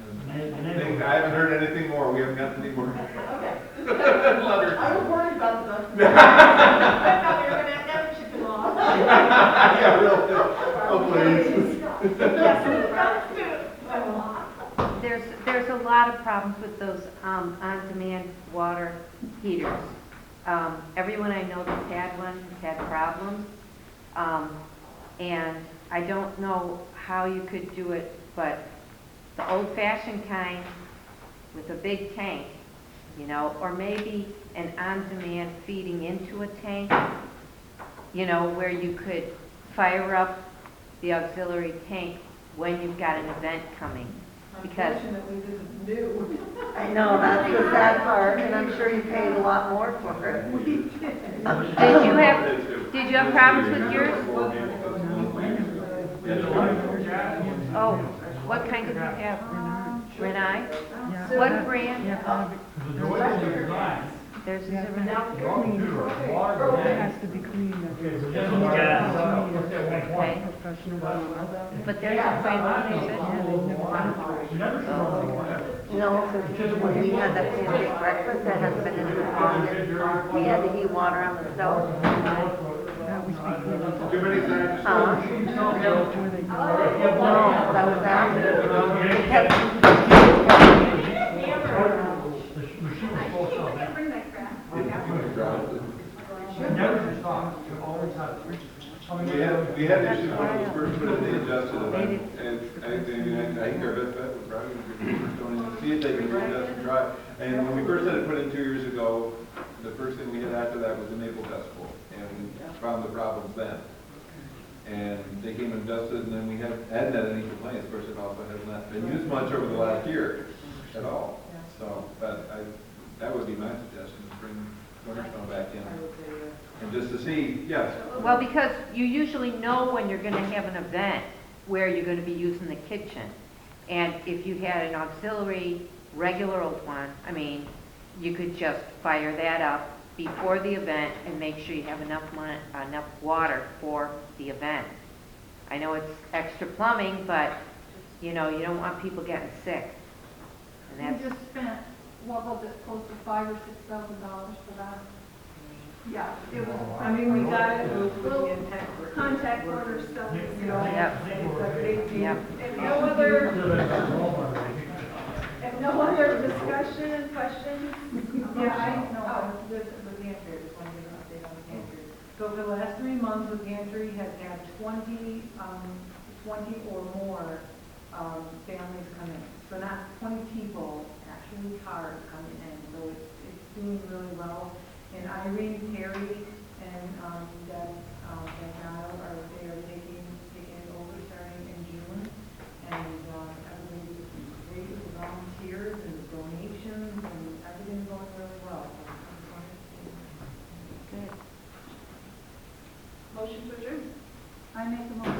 I haven't heard anything more, we haven't gotten any more. Okay. Letters. I was worried about the ducks. I thought we were gonna have never chicken law. Yeah, really. Oh, please. There's a lot of problems with those on-demand water heaters. Everyone I know that's had one has had problems. And I don't know how you could do it, but the old-fashioned kind with a big tank, or maybe an on-demand feeding into a tank, where you could fire up the auxiliary tank when you've got an event coming. Because Unfortunately, this is new. I know, that's the sad part, and I'm sure you paid a lot more for it. did you have problems with yours? Oh, what kind did you have? Renai? What brand? The way they're designed, There's a Renai. water has to be cleaned. Okay, so just Okay. But there's a brand, is it? You never saw the water. No, because when we had that pancake breakfast, that has been in the oven. We had to heat water on the stove. Too many times. No, that was after. The machine was full of Can't bring that crap. never stopped, you always had. We had issues when it was first put in the adjusted, and I think our best bet would probably be don't even see it, they can readjust and try. And when we first had it put in 2 years ago, the first thing we had after that was the Maple Festival, and we found the problems then. And they came and adjusted, and then we hadn't had any complaints. Of course, it also has not been used much over the last year at all. So, but that would be my suggestion, to bring winter snow back in. And just to see, yes. Well, because you usually know when you're going to have an event where you're going to be using the kitchen. And if you had an auxiliary, regular old one, you could just fire that up before the event and make sure you have enough enough water for the event. I know it's extra plumbing, but, you know, you don't want people getting sick. And We that's, just spent, what was it, close to $5,000 or $6,000 for that? Yeah, it was, I mean, we got it, Little with the intent for. contact order stuff, You know, Yep. it's a big deal. Yep. If no other discussion and questions? Yeah, I know, with Gantry, I just want to give an update on Gantry. So for the last 3 months, the Gantry has had 20 or more families come in. So not 20 people, actually cars coming in, so it's doing really well. And Irene, Terry, and Deb Donato they are taking it over starting in June. And everybody's great with the volunteers and the donations, and everything's going really well. So I just wanted to say good. Motion to adjourn. I make a motion